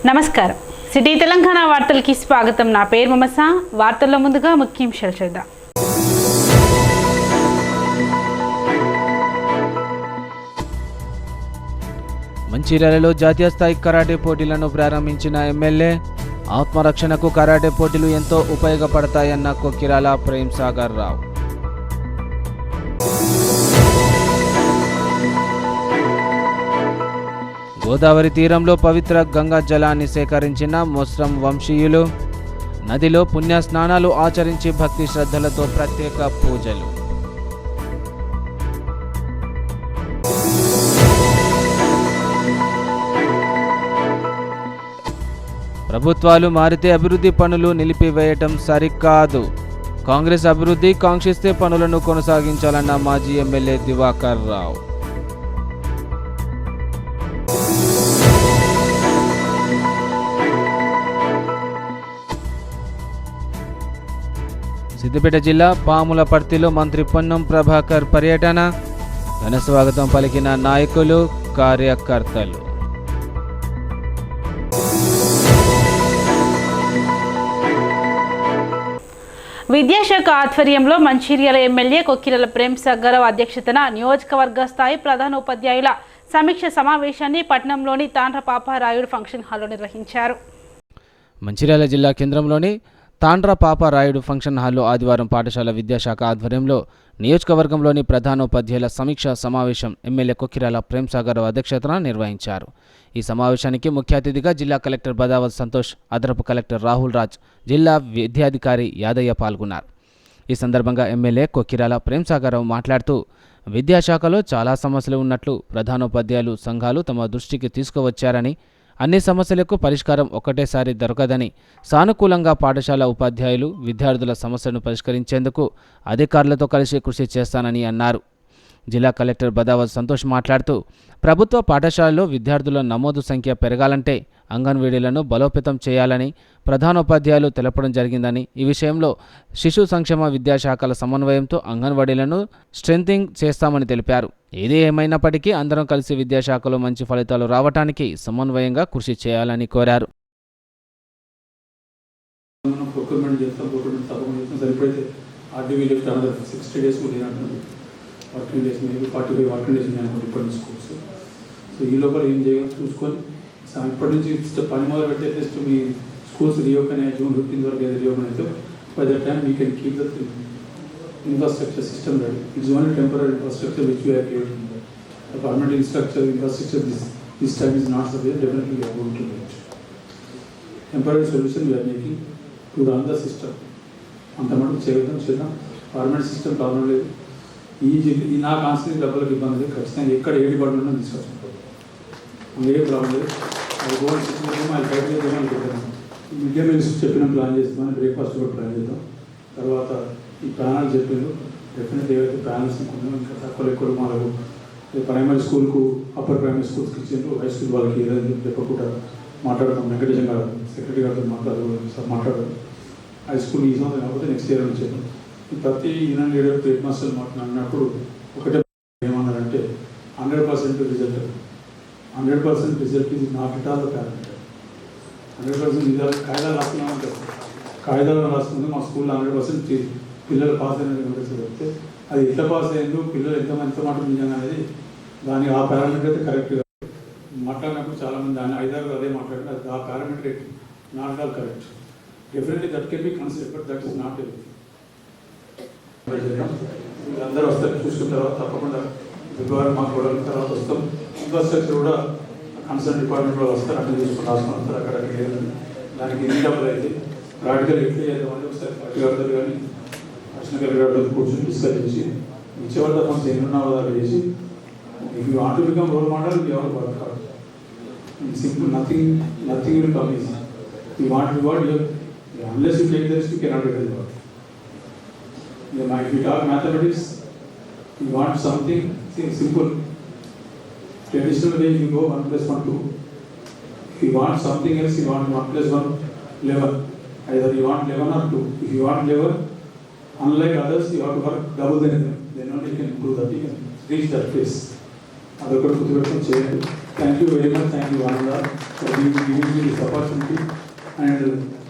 నమస్కారం. సిటీ తెలంగాణ వార్తలకి స్వాగతం. నా పేరు మమస. వార్తల్లో ముందుగా ముఖ్యాంశాలు చూద్దాం. మంచిర్యాలలో జాతీయ స్థాయి కరాటే పోటీలను ప్రారంభించిన ఎమ్మెల్యే. ఆత్మరక్షణకు కరాటే పోటీలు ఎంతో ఉపయోగపడతాయన్న కొక్కిరాల ప్రేమ్ సాగర్ రావు. గోదావరి తీరంలో పవిత్ర గంగా జలాన్ని సేకరించిన మొస్రం వంశీయులు. నదిలో పుణ్య స్నానాలు ఆచరించి భక్తి శ్రద్ధలతో ప్రత్యేక పూజలు. ప్రభుత్వాలు మారితే అభివృద్ధి పనులు నిలిపివేయటం సరికాదు. కాంగ్రెస్ అభివృద్ధి కాంక్షిస్తే పనులను కొనసాగించాలన్న మాజీ ఎమ్మెల్యే దివాకర్ రావు. సిద్దిపేట జిల్లా పాములపర్తిలో మంత్రి పొన్నం ప్రభాకర్ పర్యటన. ఘన స్వాగతం పలికిన నాయకులు, కార్యకర్తలు. విద్యాశాఖ ఆధ్వర్యంలో మంచిర్యాల ఎమ్మెల్యే కొక్కిరాల ప్రేమ్ సాగర్ రావు అధ్యక్షతన నియోజకవర్గ స్థాయి ప్రధాన ఉపాధ్యాయుల సమీక్ష సమావేశాన్ని పట్టణంలోని తాండ్ర పాపారాయుడు ఫంక్షన్ హాల్లో నిర్వహించారు. మంచిర్యాల జిల్లా కేంద్రంలోని తాండ్ర పాపారాయుడు ఫంక్షన్ హాల్లో ఆదివారం పాఠశాల విద్యాశాఖ ఆధ్వర్యంలో నియోజకవర్గంలోని ప్రధానోపాధ్యాయుల సమీక్ష సమావేశం ఎమ్మెల్యే కొక్కిరాల ప్రేమ్ సాగర్ రావు అధ్యక్షతన నిర్వహించారు. ఈ సమావేశానికి ముఖ్య అతిథిగా జిల్లా కలెక్టర్ బదావత్ సంతోష్, అదనపు కలెక్టర్ రాహుల్ రాజ్, జిల్లా విద్యాధికారి యాదయ్య పాల్గొన్నారు. ఈ సందర్భంగా ఎమ్మెల్యే కొక్కిరాల ప్రేమ్ సాగర్ రావు మాట్లాడుతూ విద్యాశాఖలో చాలా సమస్యలు ఉన్నట్లు ప్రధానోపాధ్యాయులు సంఘాలు తమ దృష్టికి తీసుకువచ్చారని, అన్ని సమస్యలకు పరిష్కారం ఒక్కటేసారి దొరకదని, సానుకూలంగా పాఠశాల ఉపాధ్యాయులు విద్యార్థుల సమస్యలను పరిష్కరించేందుకు అధికారులతో కలిసి కృషి చేస్తానని అన్నారు. జిల్లా కలెక్టర్ బదావత్ సంతోష్ మాట్లాడుతూ ప్రభుత్వ పాఠశాలలో విద్యార్థుల నమోదు సంఖ్య పెరగాలంటే అంగన్వాడీలను బలోపేతం చేయాలని ప్రధానోపాధ్యాయులు తెలపడం జరిగిందని, ఈ విషయంలో శిశు సంక్షేమ విద్యాశాఖల సమన్వయంతో అంగన్వాడీలను స్ట్రెంథింగ్ చేస్తామని తెలిపారు. ఏది ఏమైనప్పటికీ అందరం కలిసి విద్యాశాఖలో మంచి ఫలితాలు రావడానికి సమన్వయంగా కృషి చేయాలని కోరారు. Working days maybe 45 working days ఉన్నాయి డిపెండెంట్ స్కూల్స్. సో ఈ లోపల ఏం చేయాలి చూసుకొని ఇప్పటి నుంచి పని మొదలు పెట్టే జస్ట్ మీ స్కూల్స్ రీఓపెన్ అయ్యే June 15 వరకు ఏదో రీఓపెన్ అయితే by that time we can keep the infrastructure system ready. It's only temporary infrastructure which we are creating. The permanent infrastructure this time is not sufficient. Definitely we are going to do it. Temporary solution we are making to run the system. అంత మటుకు చేద్దాం. Permanent system problem లేదు. ఈ నా constituency డబ్బులకు ఇబ్బంది లేదు. ఖచ్చితంగా ఎక్కడ ఏ డిపార్ట్మెంట్ తీసుకొచ్చుకుంటారు, ఏ ప్రాబ్లం లేదు. అది గోల్డ్ సిస్టమ్ అది బయట చేద్దామని చెప్పాను. మిడ్ డే మీల్స్ చెప్పిన ప్లాన్ చేస్తామని, బ్రేక్ఫాస్ట్ కూడా ప్లాన్ చేద్దాం. తర్వాత ఈ ప్యానల్ చెప్పారు. డెఫినెట్ ఏవైతే ప్యానల్స్ అనుకున్నాం ఇంకా తక్కువ ఎక్కువ మనకు ప్రైమరీ స్కూల్కు అప్పర్ ప్రైమరీ స్కూల్స్కి ఇచ్చిండ్రు, హై స్కూల్ వాళ్ళకి ఏదైనా చెప్పకుండా మాట్లాడదాం. వెంకటేశం గారు సెక్రటరీ గారితో మాట్లాడదాం. హై స్కూల్ ఈ సంవత్సరం కాకపోతే నెక్స్ట్ ఇయర్ అని చెప్పాను. ప్రతి యూనియన్ లీడర్ హెడ్ మాస్టర్ మాట్లాడినప్పుడు ఒకటే ఏమన్నారంటే 100% రిజల్ట్. 100% రిజల్ట్ ఇది not at all the parameter. 100% result కాయిదాలు రాస్తున్నామంటే కాయిదాలు రాసుకుంటే మా స్కూల్లో 100% పిల్లలు పాస్ అయినట్టు చెప్తే అది ఎంత పాస్ అయ్యిందో, పిల్లలు ఎంత మాట నిజంగా అనేది దాని ఆ పారామీటర్ అయితే కరెక్ట్గా మాట్లాడినప్పుడు చాలామంది దాన్ని 5-6 అదే మాట్లాడారు. అది ఆ parameter not all correct. Definitely that can be consider, but that is not everything. అందరూ వస్తారు, చూసుకున్న తర్వాత తప్పకుండా ఫిబ్రవరి మాట్లాడిన తర్వాత వస్తాం. ఇన్ఫ్రాస్ట్రక్చర్ కూడా కన్సర్న్ డిపార్ట్మెంట్ వాళ్ళు వస్తారు, అన్ని చూసుకుని రాసుకుని వస్తారు. అక్కడ దానికి ఎన్ని డబ్బులు అయితే ప్రాక్టికల్ ఎట్లా చేద్దామని ఒకసారి పార్టీ గారు కానీ అడిషనల్ గారు కూర్చొని డిస్కస్ చేసి ఇచ్చేవాళ్ళ ఫండ్స్ ఎన్నున్నా వాళ్ళు చేసి if you want to become role model ఎవరు వర్క్ కాదు. Simple, nothing will come easy. You want reward unless you take the risk you cannot get reward. If you talk mathematics, you want something simple. Traditional way you go 1 + 1 2. If you want something else, you want 1 + 1 11. Either you want 11 or 2. If you want 11, unlike others, you have to work double than them. Then only you can improve that. You can reach that place. అదొకటి గుర్తుపెట్టుకొని చేయండి. Thank you very much. Thank you, Ananda, for giving me this opportunity. And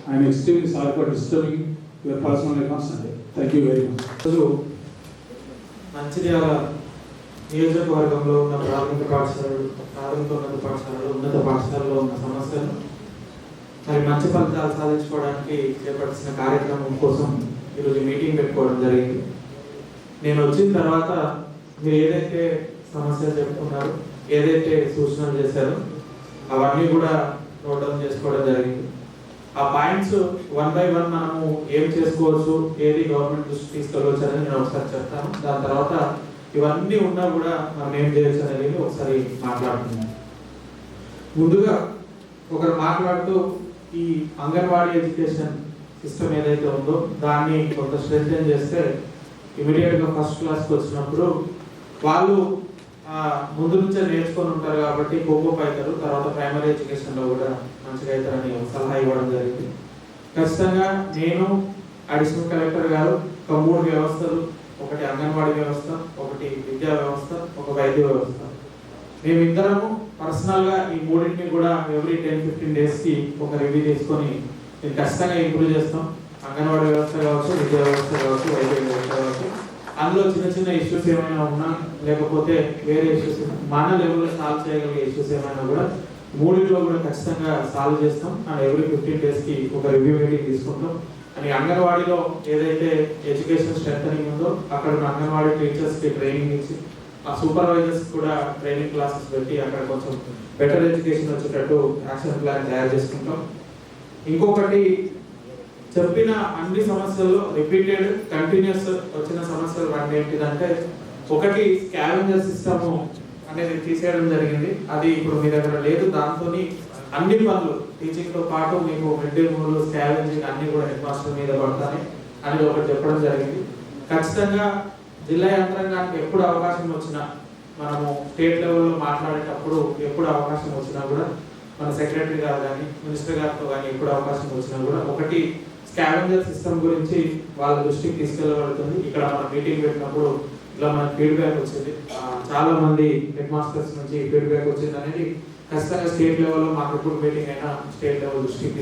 I am extremely sorry for disturbing your personal life on Sunday. Thank you very much. So, Mancherial నియోజకవర్గంలో ఉన్న ప్రాథమిక పాఠశాలలు, ప్రాథమికోన్నత పాఠశాలలు, ఉన్నత పాఠశాలలో ఉన్న సమస్యలు మరి మంచి ఫలితాలు సాధించుకోవడానికి చేపట్టిన కార్యక్రమం కోసం ఈరోజు మీటింగ్ పెట్టుకోవడం జరిగింది. నేను వచ్చిన తర్వాత మీరు ఏదైతే సమస్యలు చెప్పుకున్నారో, ఏదైతే సూచనలు చేశారో అవన్నీ కూడా నోట్ డౌన్ చేసుకోవడం జరిగింది. ఆ పాయింట్స్ 1 by 1 మనము ఏం చేసుకోవచ్చు, ఏది గవర్నమెంట్ దృష్టి తీసుకెళ్ళవచ్చు అని నేను ఒకసారి చెప్తాను. దాని తర్వాత ఇవన్నీ ఉన్నా కూడా మనం ఏం చేయొచ్చు అనేది ఒకసారి మాట్లాడుతున్నాం. ముందుగా ఒకరు మాట్లాడుతూ ఈ అంగన్వాడీ ఎడ్యుకేషన్ సిస్టమ్ ఏదైతే ఉందో దాన్ని కొంత స్ట్రెంథెన్ చేస్తే ఇమీడియట్గా ఫస్ట్ క్లాస్కి వచ్చినప్పుడు వాళ్ళు ముందు నుంచే నేర్చుకొని ఉంటారు కాబట్టి కోపం అవుతారు, తర్వాత ప్రైమరీ ఎడ్యుకేషన్లో కూడా మంచిగా అవుతారని సలహా ఇవ్వడం జరిగింది. ఖచ్చితంగా నేను అడిషనల్ కలెక్టర్ గారు ఒక 3 వ్యవస్థలు, ఒకటి అంగన్వాడీ వ్యవస్థ, ఒకటి విద్యా వ్యవస్థ, ఒక వైద్య వ్యవస్థ, మేమిద్దరము పర్సనల్గా ఈ మూడింటిని కూడా ఎవ్రీ 10-15 డేస్కి ఒక రివ్యూ తీసుకొని నేను ఖచ్చితంగా ఇంప్రూవ్ చేస్తాం. అంగన్వాడీ వ్యవస్థ కావచ్చు, విద్యా వ్యవస్థ కావచ్చు, వైద్య వ్యవస్థ కావచ్చు. అందులో చిన్న చిన్న ఇష్యూస్ ఏమైనా ఉన్నా, లేకపోతే వేరే ఇష్యూస్ మన లెవెల్లో సాల్వ్ చేయగలిగే ఇష్యూస్ ఏమైనా కూడా మూడింటిలో కూడా ఖచ్చితంగా సాల్వ్ చేస్తాం. అండ్ ఎవ్రీ 15 డేస్కి ఒక రివ్యూ మీటింగ్ తీసుకుంటాం. అని అంగన్వాడీలో ఏదైతే ఎడ్యుకేషన్ స్ట్రెంథనింగ్ ఉందో అక్కడ ఉన్న అంగన్వాడీ టీచర్స్కి ట్రైనింగ్ ఇచ్చి, ఆ సూపర్వైజర్స్ కూడా ట్రైనింగ్ క్లాసెస్ పెట్టి అక్కడ కొంచెం బెటర్ ఎడ్యుకేషన్ వచ్చేటట్టు యాక్షన్ ప్లాన్ తయారు చేసుకుంటాం. ఇంకొకటి చెప్పిన అన్ని సమస్యల్లో రిపీటెడ్ కంటిన్యూస్ వచ్చిన సమస్యలు అంటే ఏంటిదంటే, ఒకటి స్కావెంజర్ సిస్టమ్ అనేది తీసేయడం జరిగింది. అది ఇప్పుడు మీ దగ్గర లేదు. దాంతో అన్ని పనులు టీచింగ్తో పాటు మీకు మిడ్ డే మీల్, స్కావెంజింగ్ అన్ని కూడా హెడ్ మాస్టర్ మీద పడతాయి అనేది ఒకటి చెప్పడం జరిగింది. ఖచ్చితంగా జిల్లా యంత్రాంగానికి ఎప్పుడు అవకాశం వచ్చినా, మనము స్టేట్ లెవెల్లో మాట్లాడేటప్పుడు ఎప్పుడు అవకాశం వచ్చినా కూడా మన సెక్రటరీ గారు కానీ మినిస్టర్ గారితో కానీ ఎప్పుడు అవకాశం వచ్చినా కూడా ఒకటి స్కావెంజర్ సిస్టమ్ గురించి వాళ్ళ దృష్టికి తీసుకెళ్ళబడుతుంది. ఇక్కడ మన మీటింగ్ పెట్టినప్పుడు ఇలా మనకు ఫీడ్బ్యాక్ వచ్చింది, చాలా మంది హెడ్ మాస్టర్స్ నుంచి ఫీడ్బ్యాక్ వచ్చింది అనేది ఖచ్చితంగా స్టేట్ లెవెల్లో మాకు ఎప్పుడు మీటింగ్ అయినా స్టేట్ లెవెల్ దృష్టికి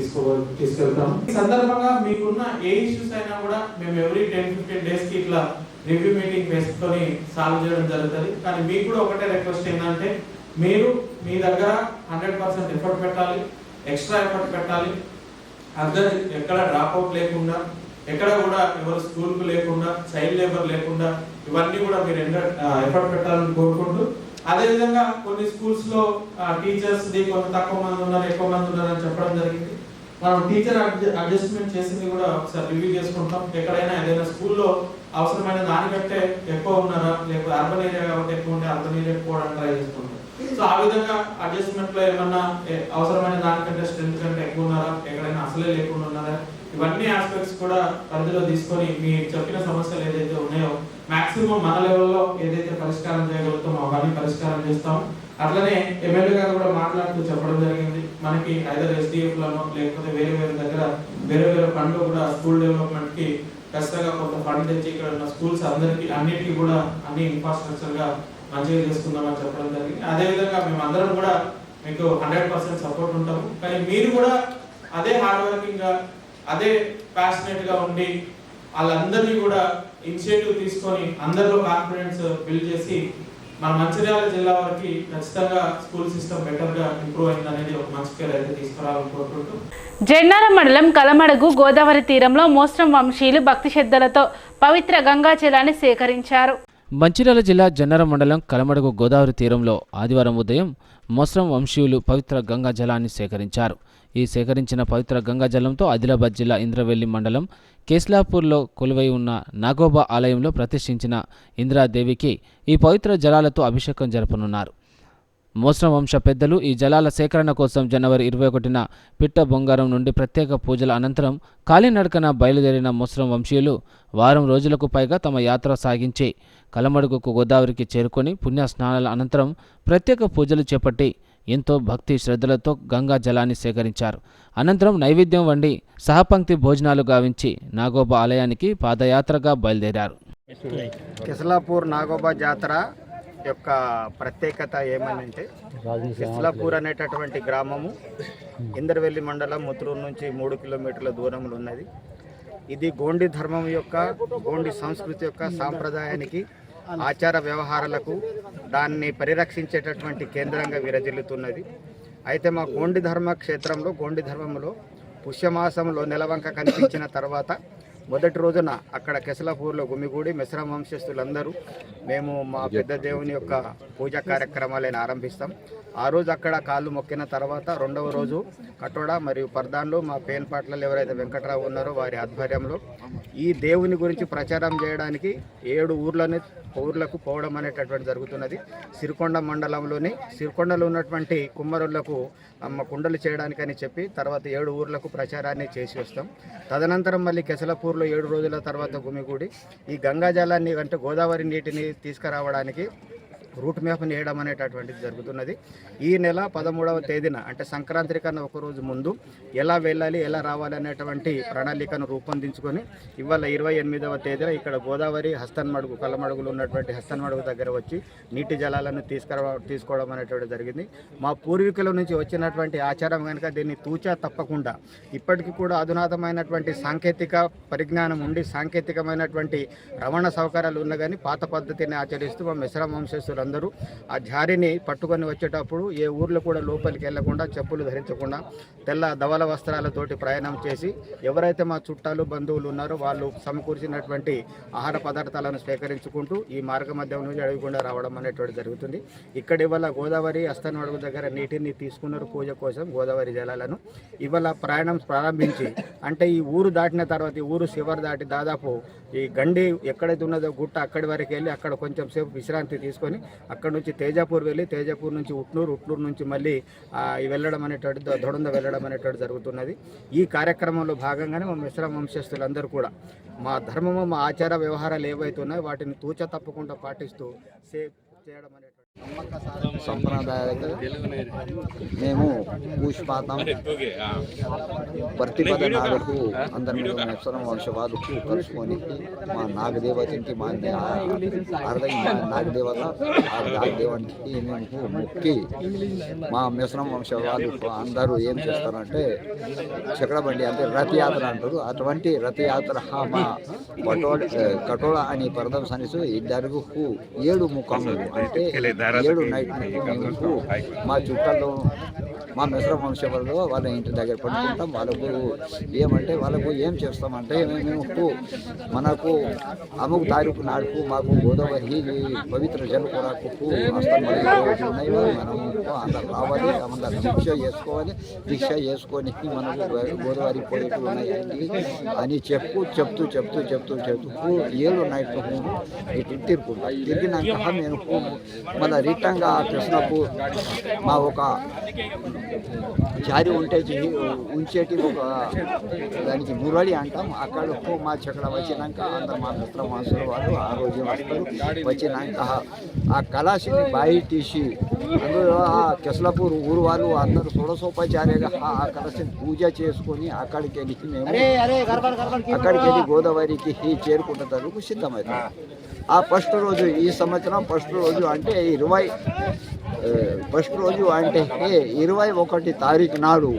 తీసుకెళ్తాం. ఈ సందర్భంగా మీకున్న ఏ ఇష్యూస్ అయినా కూడా మేము ఎవ్రీ 10-15 డేస్కి ఇట్లా రివ్యూ మీటింగ్ వేసుకొని సాల్వ్ చేయడం జరుగుతుంది. కానీ మీకు కూడా ఒకటే రిక్వెస్ట్ ఏంటంటే, మీరు మీ దగ్గర 100% ఎఫర్ట్ పెట్టాలి, ఎక్స్ట్రా ఎఫర్ట్ పెట్టాలి. అందరు ఎక్కడ డ్రాప్ అవుట్ లేకుండా, ఎక్కడ కూడా ఎవరు స్కూల్కు లేకుండా, చైల్డ్ లేబర్ లేకుండా ఇవన్నీ కూడా మీరు ఎఫర్ట్ పెట్టాలని కోరుకుంటూ, అదేవిధంగా కొన్ని స్కూల్స్లో టీచర్స్ కొంత తక్కువ మంది ఉన్నారు, ఎక్కువ మంది ఉన్నారు అని చెప్పడం జరిగింది. మనం టీచర్ అడ్జస్ట్మెంట్ చేసింది కూడా ఒకసారి రివ్యూ చేసుకుంటాం. ఎక్కడైనా ఏదైనా స్కూల్లో అవసరమైన దానికంటే ఎక్కువ ఉన్నారా, లేకపోతే అర్బన్ ఏరియా కాబట్టి ఎక్కువ ఉంటే అర్బన్ ఏరియా పోవడానికి ట్రై చేసుకుంటాం. సో ఆ విధంగా అడ్జస్ట్మెంట్ లో ఏమన్నా అవసరమైన దానికంటే స్ట్రెంత్ కంటే ఎక్కువ ఉన్నారా, ఎక్కడైనా అసలే లేకుండా ఉన్నారా, ఇవన్నీ ఆస్పెక్ట్స్ కూడా పరిధిలో తీసుకొని మీరు చెప్పిన సమస్యలు ఏదైతే ఉన్నాయో మాక్సిమం మన లెవెల్లో ఏదైతే పరిష్కారం చేయగలుగుతామో అవన్నీ పరిష్కారం చేస్తాం. అట్లనే ఎమ్మెల్యే గారు కూడా మాట్లాడుతూ చెప్పడం జరిగింది, మనకి ఐదర్ SDF లను లేకపోతే వేరే వేరే దగ్గర వేరే వేరే ఫండ్లు కూడా స్కూల్ డెవలప్మెంట్ కి ఖచ్చితంగా కొంత ఫండ్ తెచ్చి ఇక్కడ ఉన్న స్కూల్స్ అందరికీ అన్నిటికీ కూడా అన్ని ఇన్ఫ్రాస్ట్రక్చర్ గా మంచిగా చేసుకుందామని చెప్పడం జరిగింది. అదేవిధంగా మేము అందరం కూడా మీకు 100% సపోర్ట్ ఉంటాము. కానీ మీరు కూడా అదే హార్డ్ వర్కింగ్ గా, అదే ప్యాషనేట్ గా ఉండి వాళ్ళందరినీ కూడా ఇనిషియేటివ్ తీసుకొని అందరిలో కాన్ఫిడెన్స్ బిల్డ్ చేసి మన మంచిర్యాల జిల్లా వరకు ఖచ్చితంగా స్కూల్ సిస్టమ్ బెటర్ గా ఇంప్రూవ్ అయింది అనేది ఒక మంచి పేరు అయితే తీసుకురావాలని కోరుకుంటూ, జెన్నారం మండలం కలమడుగు గోదావరి తీరంలో మోస్రం వంశీయులు భక్తి శ్రద్ధలతో పవిత్ర గంగా జలాన్ని సేకరించారు. మంచిర్యాల జిల్లా జన్నారం మండలం కలమడుగు గోదావరి తీరంలో ఆదివారం ఉదయం మోస్రం వంశీయులు పవిత్ర గంగా జలాన్ని సేకరించారు. ఈ సేకరించిన పవిత్ర గంగా జలంతో ఆదిలాబాద్ జిల్లా ఇంద్రవెల్లి మండలం కేస్లాపూర్లో కొలువై ఉన్న నాగోబా ఆలయంలో ప్రతిష్ఠించిన ఇంద్రాదేవికి ఈ పవిత్ర జలాలతో అభిషేకం జరపనున్నారు. మోస్రం వంశ పెద్దలు ఈ జలాల సేకరణ కోసం జనవరి 21న పిట్ట బొంగారం నుండి ప్రత్యేక పూజల అనంతరం కాలినడకన బయలుదేరిన మోస్రం వంశీయులు వారం రోజులకు పైగా తమ యాత్ర సాగించి కలమడుగుకు గోదావరికి చేరుకొని పుణ్య స్నానాల అనంతరం ప్రత్యేక పూజలు చేపట్టి ఎంతో భక్తి శ్రద్ధలతో గంగా జలాన్ని సేకరించారు. అనంతరం నైవేద్యం వండి సహపంక్తి భోజనాలు గావించి నాగోబా ఆలయానికి పాదయాత్రగా బయలుదేరారు. కేస్లాపూర్ నాగోబా జాతర యొక్క ప్రత్యేకత ఏమనంటే కిస్లాపూర్ అనేటటువంటి గ్రామము ఇందరవెల్లి మండలం ముత్రూరు నుంచి 3 కిలోమీటర్ల దూరంలో ఉన్నది. ఇది గోండి ధర్మం యొక్క గోండి సంస్కృతి యొక్క సాంప్రదాయానికి ఆచార వ్యవహారాలకు దాన్ని పరిరక్షించేటటువంటి కేంద్రంగా విరజిల్లుతున్నది. అయితే మా గోండి ధర్మ క్షేత్రంలో గోండి ధర్మంలో పుష్యమాసంలో నెలవంక కనిపించిన తర్వాత మొదటి రోజున అక్కడ కెసలాపూర్లో గుమిగూడి మిశ్రమ వంశస్థులందరూ మేము మా పెద్ద దేవుని యొక్క పూజా కార్యక్రమాలను ఆరంభిస్తాం. ఆ రోజు అక్కడ కాళ్ళు మొక్కిన తర్వాత రెండవ రోజు కటోడ మరియు పర్దాన్లో మా పేన్పాట్లలో ఎవరైతే వెంకట్రావు ఉన్నారో వారి ఆధ్వర్యంలో ఈ దేవుని గురించి ప్రచారం చేయడానికి 7 ఊర్లకు పోవడం అనేటటువంటి జరుగుతున్నది. సిరికొండ మండలంలోని సిరికొండలో ఉన్నటువంటి కుమ్మరులకు కుండలు చేయడానికని చెప్పి తర్వాత 7 ఊర్లకు ప్రచారాన్ని చేసి వస్తాం. తదనంతరం మళ్ళీ కెసలాపూర్లో 7 రోజుల తర్వాత గుమిగూడి ఈ గంగా జలాన్ని అంటే గోదావరి నీటిని తీసుకురావడానికి రూట్ మ్యాప్ వేయడం అనేటటువంటిది జరుగుతున్నది. ఈ నెల 13వ తేదీన అంటే సంక్రాంతి కన్నా ఒకరోజు ముందు ఎలా వెళ్ళాలి ఎలా రావాలి అనేటువంటి ప్రణాళికను రూపొందించుకొని ఇవాళ 28వ తేదీన ఇక్కడ గోదావరి హస్తన్మడుగు కళ్ళమడుగులు ఉన్నటువంటి హస్తన్మడుగు దగ్గర వచ్చి నీటి జలాలను తీసుకోవడం అనేటువంటి జరిగింది. మా పూర్వీకుల నుంచి వచ్చినటువంటి ఆచారం కనుక దీన్ని తూచా తప్పకుండా ఇప్పటికీ కూడా అధునాతమైనటువంటి సాంకేతిక పరిజ్ఞానం ఉండి సాంకేతికమైనటువంటి రవాణా సౌకర్యాలు ఉన్న కానీ పాత పద్ధతిని ఆచరిస్తూ మా మిశ్రమ వంశస్థులు అందరూ ఆ జారిని పట్టుకొని వచ్చేటప్పుడు ఏ ఊర్లో కూడా లోపలికి వెళ్లకుండా చెప్పులు ధరించకుండా తెల్ల ధవల వస్త్రాలతోటి ప్రయాణం చేసి ఎవరైతే మా చుట్టాలు బంధువులు ఉన్నారో వాళ్ళు సమకూర్చినటువంటి ఆహార పదార్థాలను స్వీకరించుకుంటూ ఈ మార్గ మధ్యం నుంచి అడగకుండా రావడం అనేటువంటి జరుగుతుంది. ఇక్కడ ఇవాళ గోదావరి అస్తనడుగు దగ్గర నీటిని తీసుకున్నారు పూజ కోసం గోదావరి జలాలను. ఇవాళ ప్రయాణం ప్రారంభించి అంటే ఈ ఊరు దాటిన తర్వాత ఈ ఊరు శివర్ దాటి దాదాపు ఈ గండి ఎక్కడైతే ఉన్నదో గుట్ట అక్కడి వరకు వెళ్ళి అక్కడ కొంచెం సేపు విశ్రాంతి తీసుకొని అక్కడ నుంచి తేజాపూర్ వెళ్ళి తేజాపూర్ నుంచి ఉట్నూరు నుంచి మళ్ళీ వెళ్ళడం అనేటువంటి దొడంద వెళ్ళడం అనేటువంటి జరుగుతున్నది. ఈ కార్యక్రమంలో భాగంగానే మా మిశ్రమ వంశస్థులందరూ కూడా మా ధర్మము మా ఆచార వ్యవహారాలు ఏవైతే ఉన్నాయో వాటిని తూచ తప్పకుండా పాటిస్తూ చేయడం అనేటువంటి సంప్రదాయాలకు మేము పుష్పాతం ప్రతిపద నాడుకు అందరి నక్షరం వంశవాదుకు కలుసుకొని మా నాగదేవతకి మా నాగదేవత ఆ నాగదేవానికి మేము మొక్కి మా మిశ్రమ వంశవాదు అందరూ ఏం చేస్తారంటే చక్రబండి అంటే రథయాత్ర అంటారు. అటువంటి రథయాత్ర మా కటోళ అని పరదం సనిసు ఇద్దరు 7 ముఖములు అంటే 7 నైట్ మేము మా చుట్టాల్లో మా మిశ్రమ వంశంలో వాళ్ళ ఇంటి దగ్గర పడుకుంటాం. వాళ్ళకు ఏం చేస్తామంటే మేము మనకు అముకు తారీఖు నాడుకు మాకు గోదావరి పవిత్ర జల కొరకు ఉన్నాయి. మనము అందరు రావాలి, అందరు దీక్ష చేసుకొని మనకు గోదావరి పోయేట్లు ఉన్నాయి అని చెప్తూ 7 నైట్లు మేము ఇటు తిరిగినాక మేము మళ్ళీ రిటర్న్గా కృష్ణపూర్ మా ఒక జారి ఉంచేటి ఒక దానికి మురళి అంటాం. అక్కడ మా చక్కడ వచ్చినాక అందరు మా మిత్ర మాసులు వాళ్ళు ఆ రోజు వస్తారు. వచ్చినాక ఆ కళాశిని బాయి తీసి అందులో ఆ కెసలాపూర్ ఊరు వాళ్ళు అందరూ షోడశోపచార్యగా ఆ కళాశిని పూజ చేసుకొని అక్కడికి వెళ్ళి గోదావరికి చేరుకుంటున్నందుకు సిద్ధమవుతాం. ఆ ఫస్ట్ రోజు ఈ సంవత్సరం ఫస్ట్ రోజు అంటే 21 తారీఖు నాడు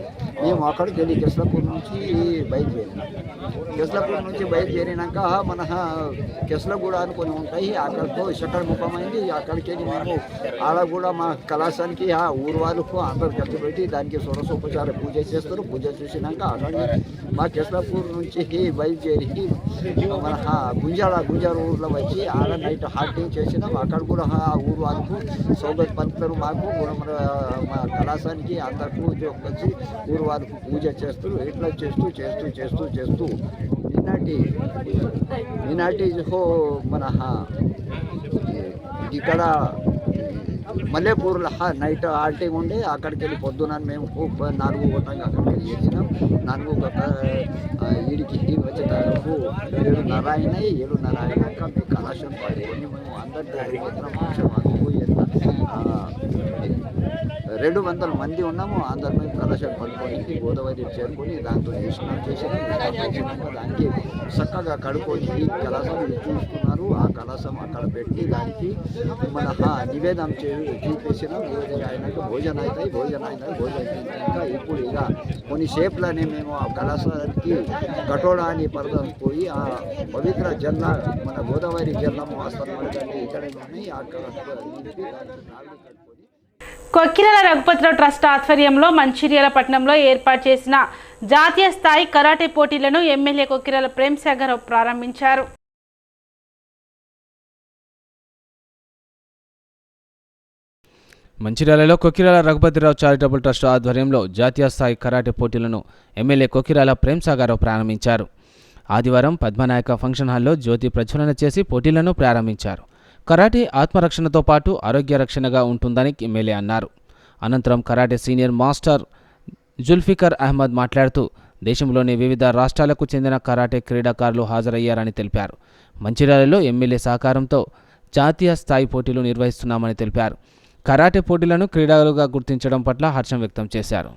మేము అక్కడికి వెళ్ళి కెసలాపూర్ నుంచి బయలుదేరినాక మన కెసలగూడ అనుకొని ఉంటాయి. అక్కడితో శకరముఖమైంది. అక్కడికి వెళ్ళి మేము ఆడ కూడా మా కళాశానికి ఆ ఊరు వాళ్ళకు అందరూ ఖర్చు పెట్టి దానికి షోడశోపచార పూజ చేస్తారు. పూజ చేసినాక అక్కడికి మా కెసలాపూర్ నుంచి బయలుదేరి మన గుంజాల ఊర్లో వచ్చి ఆడ నైట్ హాల్టింగ్ చేసినాం. అక్కడ కూడా ఆ ఊరు వాళ్ళకు సౌగత్ పలుకుతారు. మాకు మా కళాశానికి అందరికీ వచ్చి ఊరు వాళ్ళకు పూజ చేస్తారు. ఇట్లా చేస్తూ నిన్నటి మన ఇక్కడ మల్లెపూర్లో నైట్ హాల్టింగ్ ఉండి అక్కడికి వెళ్ళి పొద్దున మేము 4 గంటలకు అక్కడికి వెళ్ళి చేసినాం. 4 ఈడికి వచ్చేటప్పుడు 7:30 అయినాయి. 7:30 అయినాక మేము కళాశాల పాడుకొని మేము అందరి దగ్గర మాత్రం 200 మంది ఉన్నాము. అందరం మేము కలశం పట్టుకొని గోదావరి చేరుకొని దాంతో స్నానం చేసినాక దానికి చక్కగా కడుక్కొని ఈ కలశం చూస్తున్నారు. ఆ కలశం అక్కడ పెట్టి దానికి మన నివేదన చూపించినాం. నివేదన అయినాక భోజనం అవుతాయి. భోజనం అయినాక ఇప్పుడు ఇక కొన్ని షేప్లనే మేము ఆ కలశానికి కటోడా అని పరదం పోయి ఆ పవిత్ర జల్ల మన గోదావరి జల్లము వస్తాను ఇక్కడే ఉన్నాయి. అక్కడ కొక్కిరాల రఘుపతిరావు ట్రస్ట్ ఆధ్వర్యంలో మంచిర్యాల పట్టణంలో ఏర్పాటు చేసిన జాతీయ స్థాయి కరాటే పోటీలను ఎమ్మెల్యే కొక్కిరాల ప్రేమ్సాగర్ ప్రారంభించారు. మంచిర్యాలలో కొక్కిరాల రఘుపతిరావు చారిటబుల్ ట్రస్ట్ ఆధ్వర్యంలో జాతీయ స్థాయి కరాటే పోటీలను ఎమ్మెల్యే కొక్కిరాల ప్రేమ్సాగర్ ప్రారంభించారు. ఆదివారం పద్మనాయక ఫంక్షన్ హాల్లో జ్యోతి ప్రజ్వలన చేసి పోటీలను ప్రారంభించారు. కరాటే ఆత్మరక్షణతో పాటు ఆరోగ్య రక్షణగా ఉంటుందని ఎమ్మెల్యే అన్నారు. అనంతరం karate senior master Zulfikar Ahmed మాట్లాడుతూ దేశంలోని వివిధ రాష్ట్రాలకు చెందిన కరాటే క్రీడాకారులు హాజరయ్యారని తెలిపారు. మంచిర్యాలలో ఎమ్మెల్యే సహకారంతో జాతీయ స్థాయి పోటీలు నిర్వహిస్తున్నామని తెలిపారు. కరాటే పోటీలను క్రీడలుగా గుర్తించడం పట్ల హర్షం వ్యక్తం చేశారు.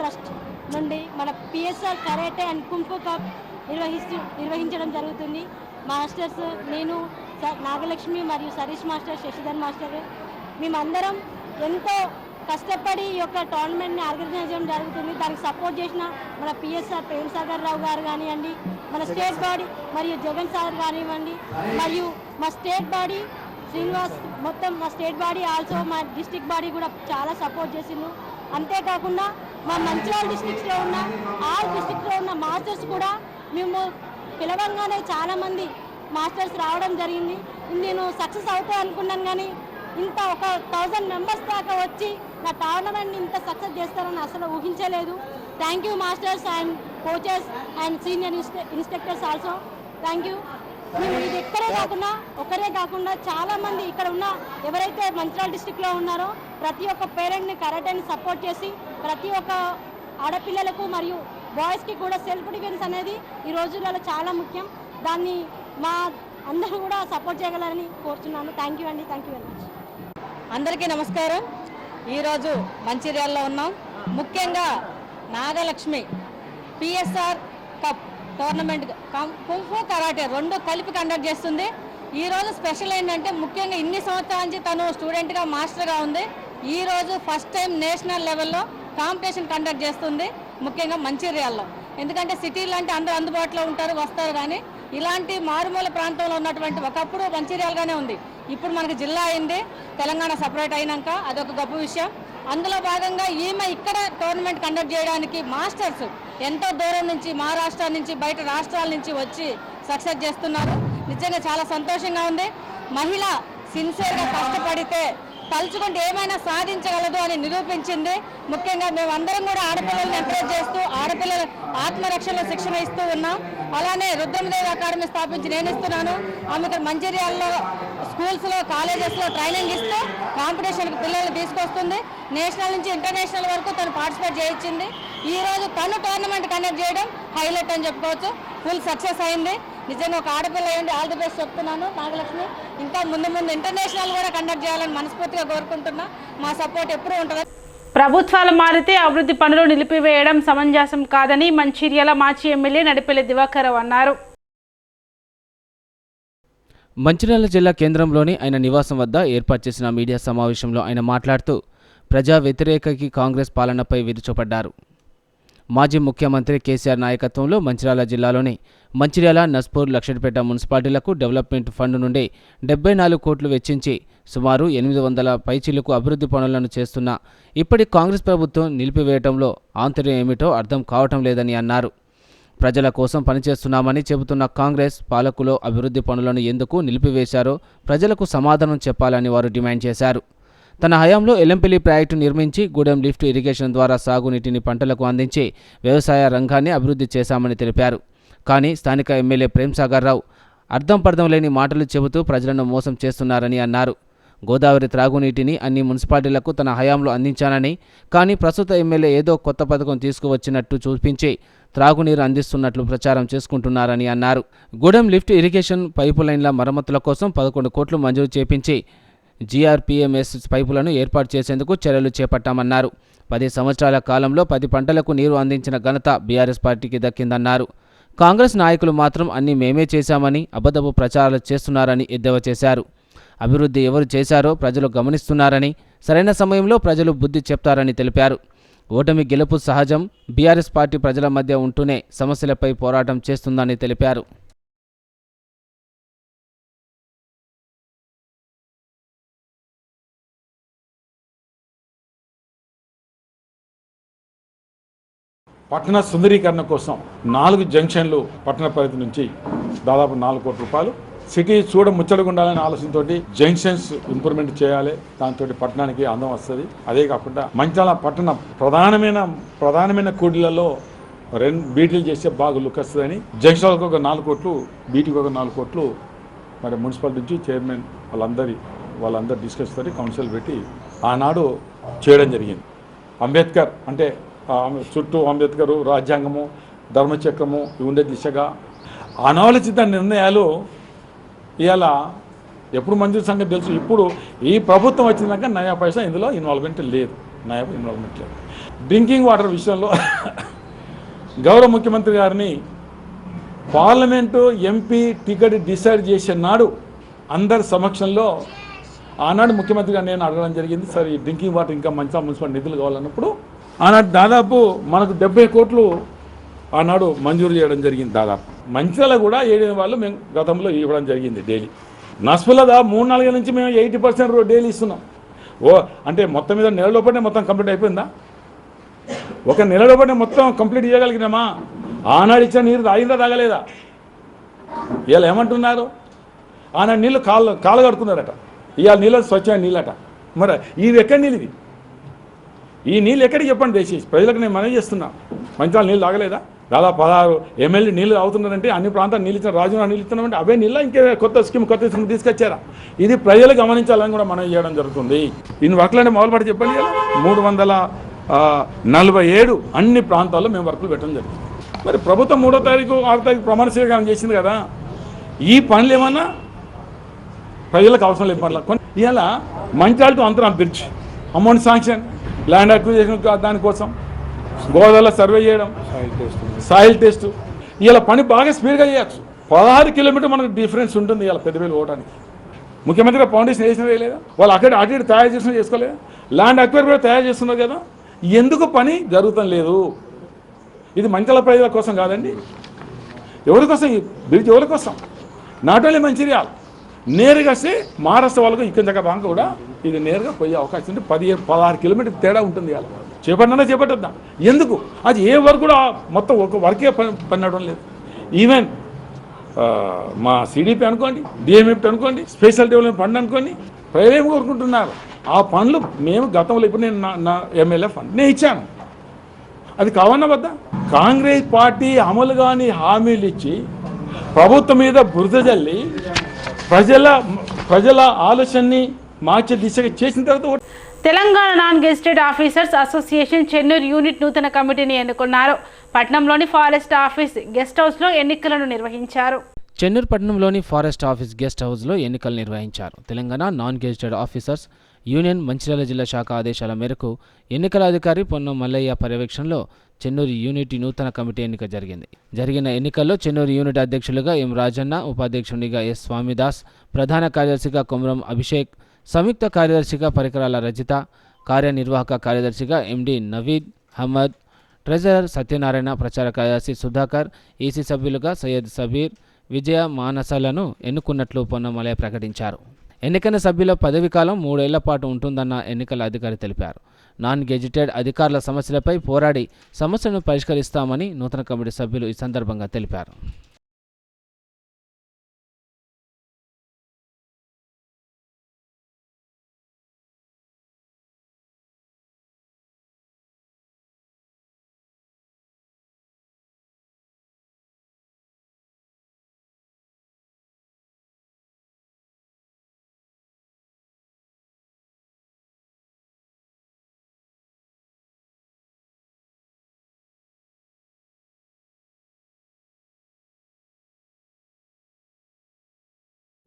ట్రస్ట్ నుండి మన PSR karate and kung fu cup నిర్వహించడం జరుగుతుంది. మాస్టర్స్ నేను నాగలక్ష్మి మరియు సరీష్ మాస్టర్, శశిధర్ మాస్టర్ మేమందరం ఎంతో కష్టపడి ఈ యొక్క టోర్నమెంట్ని ఆర్గనైజ్ చేయడం జరుగుతుంది. దానికి సపోర్ట్ చేసిన మన పిఎస్ఆర్ ప్రేమ్సాగర్ రావు గారు కానివ్వండి, మన స్టేట్ బాడీ మరియు జగన్ సార్ కానివ్వండి, మరియు మా స్టేట్ బాడీ శ్రీనివాస్, మొత్తం మా స్టేట్ బాడీ ఆల్సో మా డిస్ట్రిక్ట్ బాడీ కూడా చాలా సపోర్ట్ చేసిండు. అంతేకాకుండా మా మంచిర్యాల డిస్ట్రిక్ట్లో ఉన్న ఆల్ డిస్ట్రిక్ట్లో ఉన్న మాస్టర్స్ కూడా మేము పిలవంగానే చాలామంది మాస్టర్స్ రావడం జరిగింది. నేను సక్సెస్ అవుతాయి అనుకున్నాను, కానీ ఇంత ఒక 1000 మెంబర్స్ దాకా వచ్చి నా టోర్నమెంట్ని ఇంత సక్సెస్ చేస్తారని అసలు ఊహించలేదు. Thank you masters and coaches and senior instructors also thank you. మేము ఇది ఒకరే కాకుండా చాలామంది ఇక్కడ ఉన్న ఎవరైతే మంచిర్యాల డిస్ట్రిక్ట్లో ఉన్నారో ప్రతి ఒక్క పేరెంట్ని కరాటేని సపోర్ట్ చేసి ప్రతి ఒక్క ఆడపిల్లలకు మరియు బాయ్స్కి కూడా సెల్ఫ్ డిఫెన్స్ అనేది ఈ రోజులలో చాలా ముఖ్యం. దాన్ని మా అందరూ కూడా సపోర్ట్ చేయగలరని కోరుతున్నాను. థ్యాంక్ యూ అండి. Thank you very much. అందరికీ నమస్కారం. ఈరోజు మంచిర్యాలలో ఉన్నాం. ముఖ్యంగా Nagalakshmi PSR cup tournament kung fu karate 2 కలిపి కండక్ట్ చేస్తుంది. ఈరోజు స్పెషల్ ఏంటంటే ముఖ్యంగా ఇన్ని సంవత్సరాల నుంచి తను స్టూడెంట్గా మాస్టర్గా ఉంది. ఈరోజు ఫస్ట్ టైం నేషనల్ లెవెల్లో కాంపిటీషన్ కండక్ట్ చేస్తుంది, ముఖ్యంగా మంచిర్యాలలో. ఎందుకంటే సిటీలో అంటే అందరూ అందుబాటులో ఉంటారు, వస్తారు, కానీ ఇలాంటి మారుమూల ప్రాంతంలో ఉన్నటువంటి ఒకప్పుడు మంచిర్యాలగానే ఉంది. ఇప్పుడు మనకు జిల్లా అయింది, తెలంగాణ సపరేట్ అయినాక అదొక గొప్ప విషయం. అందులో భాగంగా ఈమె ఇక్కడ టోర్నమెంట్ కండక్ట్ చేయడానికి మాస్టర్స్ ఎంతో దూరం నుంచి మహారాష్ట్ర నుంచి బయట రాష్ట్రాల నుంచి వచ్చి సక్సెస్ చేస్తున్నారు. నిజంగా చాలా సంతోషంగా ఉంది. మహిళ సిన్సియర్గా కష్టపడితే తలుచుకుంటే ఏమైనా సాధించగలదు అని నిరూపించింది. ముఖ్యంగా మేమందరం కూడా ఆడపిల్లల్ని ఎంకరేజ్ చేస్తూ ఆడపిల్లల ఆత్మరక్షణలో శిక్షణ ఇస్తూ ఉన్నాం. అలానే రుద్రమదేవి అకాడమీ స్థాపించి నేను ఇస్తున్నాను. ఆమె మంచిర్యాలలో స్కూల్స్లో కాలేజెస్లో ట్రైనింగ్ ఇస్తూ కాంపిటీషన్కి పిల్లల్ని తీసుకొస్తుంది. నేషనల్ నుంచి ఇంటర్నేషనల్ వరకు తను పార్టిసిపేట్ చేయించింది. ఈరోజు తను టోర్నమెంట్ కండక్ట్ చేయడం హైలైట్ అని చెప్పుకోవచ్చు. ఫుల్ సక్సెస్ అయింది. నిజంగా ఒక ఆడపిల్ల అయ్యండి, ఆల్ ది బెస్ట్ చెప్తున్నాను. నాగలక్ష్మి ఇంకా ముందు ఇంటర్నేషనల్ కూడా కండక్ట్ చేయాలని మనస్ఫూర్తిగా కోరుకుంటున్నా. మా సపోర్ట్ ఎప్పుడూ ఉంటుంది. ప్రభుత్వాలు మారితే అభివృద్ధి పనులు నిలిపివేయడం సమంజసం కాదని మంచిర్యాల మాజీ ఎమ్మెల్యే నడిపెల్లి దివాకర్ అన్నారు. మంచిర్యాల జిల్లా కేంద్రంలోని ఆయన నివాసం వద్ద ఏర్పాటు చేసిన మీడియా సమావేశంలో ఆయన మాట్లాడుతూ ప్రజా వ్యతిరేకకి కాంగ్రెస్ పాలనపై విరుచుపడ్డారు. మాజీ ముఖ్యమంత్రి కేసీఆర్ నాయకత్వంలో మంచిర్యాల జిల్లాలోని మంచిర్యాల, నస్పూర్, లక్షడిపేట మున్సిపాలిటీలకు డెవలప్మెంట్ ఫండ్ నుండి 74 కోట్లు వెచ్చించి సుమారు 800 పైచిలకు అభివృద్ధి పనులను చేస్తున్న ఇప్పటి కాంగ్రెస్ ప్రభుత్వం నిలిపివేయడంలో ఆంతర్యం ఏమిటో అర్థం కావటం లేదని అన్నారు. ప్రజల కోసం పనిచేస్తున్నామని చెబుతున్న కాంగ్రెస్ పాలకులు అభివృద్ధి పనులను ఎందుకు నిలిపివేశారో ప్రజలకు సమాధానం చెప్పాలని వారు డిమాండ్ చేశారు. తన హయాంలో ఎల్లంపల్లి ప్రాజెక్టు నిర్మించి గూడెం లిఫ్ట్ ఇరిగేషన్ ద్వారా సాగునీటిని పంటలకు అందించి వ్యవసాయ రంగాన్ని అభివృద్ధి చేశామని తెలిపారు. కానీ స్థానిక ఎమ్మెల్యే ప్రేమ్సాగర్ రావు అర్థం పర్థం లేని మాటలు చెబుతూ ప్రజలను మోసం చేస్తున్నారని అన్నారు. గోదావరి త్రాగునీటిని అన్ని మున్సిపాలిటీలకు తన హయాంలో అందించానని, కానీ ప్రస్తుత ఎమ్మెల్యే ఏదో కొత్త పథకం తీసుకువచ్చినట్టు చూపించి త్రాగునీరు అందిస్తున్నట్లు ప్రచారం చేసుకుంటున్నారని అన్నారు. గూడెం లిఫ్ట్ ఇరిగేషన్ పైపు లైన్ల మరమ్మతుల కోసం 11 కోట్లు మంజూరు చేపించి జీఆర్పీఎంఎస్ పైపులను ఏర్పాటు చేసేందుకు చర్యలు చేపట్టామన్నారు. 10 సంవత్సరాల కాలంలో 10 పంటలకు నీరు అందించిన ఘనత బీఆర్ఎస్ పార్టీకి దక్కిందన్నారు. కాంగ్రెస్ నాయకులు మాత్రం అన్ని మేమే చేశామని అబద్ధపు ప్రచారాలు చేస్తున్నారని ఎద్దేవా చేశారు. అభివృద్ధి ఎవరు చేశారో ప్రజలు గమనిస్తున్నారని, సరైన సమయంలో ప్రజలు బుద్ధి చెప్తారని తెలిపారు. ఓటమి గెలుపు సహజం, బీఆర్ఎస్ పార్టీ ప్రజల మధ్య ఉంటూనే సమస్యలపై పోరాటం చేస్తుందని తెలిపారు. పట్టణ సుందరీకరణ కోసం 4 జంక్షన్లు పట్టణ పరిధి నుంచి దాదాపు 4 కోట్ల రూపాయలు. సిటీ చూడ ముచ్చటగా ఉండాలనే ఆలోచనతో జంక్షన్స్ ఇంప్రూవ్మెంట్ చేయాలి. దాంతో పట్టణానికి అందం వస్తుంది. అదే కాకుండా మంచాల పట్టణ ప్రధానమైన కూడీలలో బీటీలు చేస్తే బాగా లుక్ వస్తుందని జంక్షన్లకు ఒక 4 కోట్లు, బీటీకి ఒక 4 కోట్లు మరి మున్సిపాలిటీ నుంచి చైర్మన్ వాళ్ళందరూ డిస్కస్ తోటి కౌన్సిల్ పెట్టి ఆనాడు చేయడం జరిగింది. అంబేద్కర్ అంటే చుట్టూ అంబేద్కర్ రాజ్యాంగము, ధర్మచక్రము ఉండే దిశగా అనాలోచిత నిర్ణయాలు ఇవాళ ఎప్పుడు మంజూరు సంగతి తెలుసు. ఇప్పుడు ఈ ప్రభుత్వం వచ్చినాక నయా పైసా ఇందులో ఇన్వాల్వ్మెంట్ లేదు. డ్రింకింగ్ వాటర్ విషయంలో గౌరవ ముఖ్యమంత్రి గారిని పార్లమెంటు ఎంపీ టికెట్ డిసైడ్ చేసే నాడు అందరి సమక్షంలో ఆనాడు ముఖ్యమంత్రి గారు నేను అడగడం జరిగింది. సార్ ఈ డ్రింకింగ్ వాటర్ ఇంకా మంచి మున్సిపల్ నిధులు కావాలన్నప్పుడు ఆనాడు దాదాపు మనకు 70 కోట్లు ఆనాడు మంజూరు చేయడం జరిగింది. దాదాపు మంచిర్యాల కూడా 7 వాళ్ళు మేము గతంలో ఇవ్వడం జరిగింది. డైలీ నస్పులదా 3-4 నుంచి మేము 80% డైలీ ఇస్తున్నాం. అంటే మొత్తం మీద నెల లోపలనే మొత్తం కంప్లీట్ అయిపోయిందా? ఒక నెల లోపలనే మొత్తం కంప్లీట్ చేయగలిగినామా? ఆనాడు ఇచ్చిన నీరు తాగిందా తాగలేదా? ఇవాళ ఏమంటున్నారు? ఆనాడు నీళ్ళు కాళ్ళు కడుతున్నారట, ఇవాళ నీళ్ళు స్వచ్ఛమైన నీళ్ళట. మరి ఇది ఎక్కడి నీళ్ళు? ఇది ఈ నీళ్ళు ఎక్కడికి చెప్పండి దయచేసి ప్రజలకు నేను మనవి చేస్తున్నా. మంచిర్యాల నీళ్ళు తాగలేదా? దాదాపు 16 ఎమ్మెల్యే నీళ్ళు అవుతున్నారంటే అన్ని ప్రాంతాలు నీళ్ళు ఇచ్చిన రాజునా నీళ్ళు ఇస్తున్నామంటే అవే నీళ్ళ ఇంకే కొత్త స్కీమ్ తీసుకొచ్చారా? ఇది ప్రజలు గమనించాలని కూడా మనం చేయడం జరుగుతుంది. ఇన్ని వర్క్లు అంటే మొదలుపడి చెప్పండి. 347 అన్ని ప్రాంతాల్లో మేము వర్కులు పెట్టడం జరిగింది. మరి ప్రభుత్వం 3వ తారీఖు 6వ తారీఖు ప్రమాణ స్వీకారం చేసింది కదా. ఈ పనులు ఏమన్నా ప్రజలకు అవసరం లేదు. పనులు ఇవాళ మంచిర్యాల టు అంతరం bridge amount sanction, land acquisition దానికోసం, గోదావరిలో సర్వే చేయడం, సాయిల్ టెస్ట్. ఇలా పని బాగా స్పీడ్గా చేయచ్చు. 16 కిలోమీటర్ మనకు డిఫరెన్స్ ఉంటుంది ఇలా పెద్దవేలు పోవడానికి. ముఖ్యమంత్రి ఫౌండేషన్ వేసిన వేయలేదా? వాళ్ళు అటు తయారు చేసిన చేసుకోలేదా? ల్యాండ్ అక్వైర్ కూడా తయారు చేస్తున్నారు కదా. ఎందుకు పని జరుగుతం లేదు? ఇది మంచిర్యాల ప్రజల కోసం కాదండి. ఎవరి కోసం ఈ బ్రిడ్జ్? ఎవరి కోసం? నాట్ ఓన్లీ మంచిర్యాల, నేరుగా వస్తే మహారాష్ట్ర వాళ్ళకు ఇక్కడ దగ్గర బాగా కూడా ఇది నేరుగా పోయే అవకాశం ఉంది. 16 కిలోమీటర్ తేడా ఉంటుంది. ఇవాళ చేపట్టొద్దాం. ఎందుకు? అది ఏ వర్క్ కూడా మొత్తం ఒక వర్కే పనినడం లేదు. ఈవెన్ మా సిడిపి అనుకోండి, డిఎంఎఫ్ అనుకోండి, స్పెషల్ డెవలప్మెంట్ ఫండ్ అనుకోండి, ప్రజలు ఏమి కోరుకుంటున్నారు? ఆ పనులు మేము గతంలో ఇప్పుడు నేను నా ఎమ్మెల్యే ఫండ్ నేను ఇచ్చాను. అది కావన్నా వద్దా? కాంగ్రెస్ పార్టీ అమలు కాని హామీలు ఇచ్చి ప్రభుత్వం మీద బురద జల్లి ప్రజల ఆలోచనని మార్చే దిశగా చేసిన తర్వాత Telangana non gazetted officers association Chennur unit నూతన కమిటీని ఎన్నుకున్నారు. పట్నంలోని ఫారెస్ట్ ఆఫీస్ గెస్ట్ హౌస్లో ఎన్నికలను నిర్వహించారు. చెన్నూరు పట్టణంలోని ఫారెస్ట్ ఆఫీస్ గెస్ట్ హౌస్లో ఎన్నికలు నిర్వహించారు. Telangana non gazetted officers union Mancherial జిల్లా శాఖ ఆదేశాల మేరకు ఎన్నికల అధికారి పొన్నం మల్లయ్య పర్యవేక్షణలో చెన్నూరు యూనిట్ నూతన కమిటీ ఎన్నిక జరిగిన ఎన్నికల్లో చెన్నూరు యూనిట్ అధ్యక్షులుగా ఎం రాజన్న, ఉపాధ్యక్షునిగా ఎస్ స్వామిదాస్, ప్రధాన కార్యదర్శిగా కొమరం అభిషేక్, సంయుక్త కార్యదర్శిగా పరికరాల రజిత, కార్యనిర్వాహక కార్యదర్శిగా ఎండి నవీద్ అహ్మద్, ట్రెజరర్ సత్యనారాయణ, ప్రచార కార్యదర్శి సుధాకర్, ఈసీ సభ్యులుగా సయ్యద్ సబీర్, విజయ మానసలను ఎన్నుకున్నట్లు పొన్నమలయ ప్రకటించారు. ఎన్నికైన సభ్యుల పదవీకాలం 3 ఏళ్ల పాటు ఉంటుందన్న ఎన్నికల అధికారి తెలిపారు. నాన్ గెజిటెడ్ అధికారుల సమస్యలపై పోరాడి సమస్యలను పరిష్కరిస్తామని నూతన కమిటీ సభ్యులు ఈ సందర్భంగా తెలిపారు.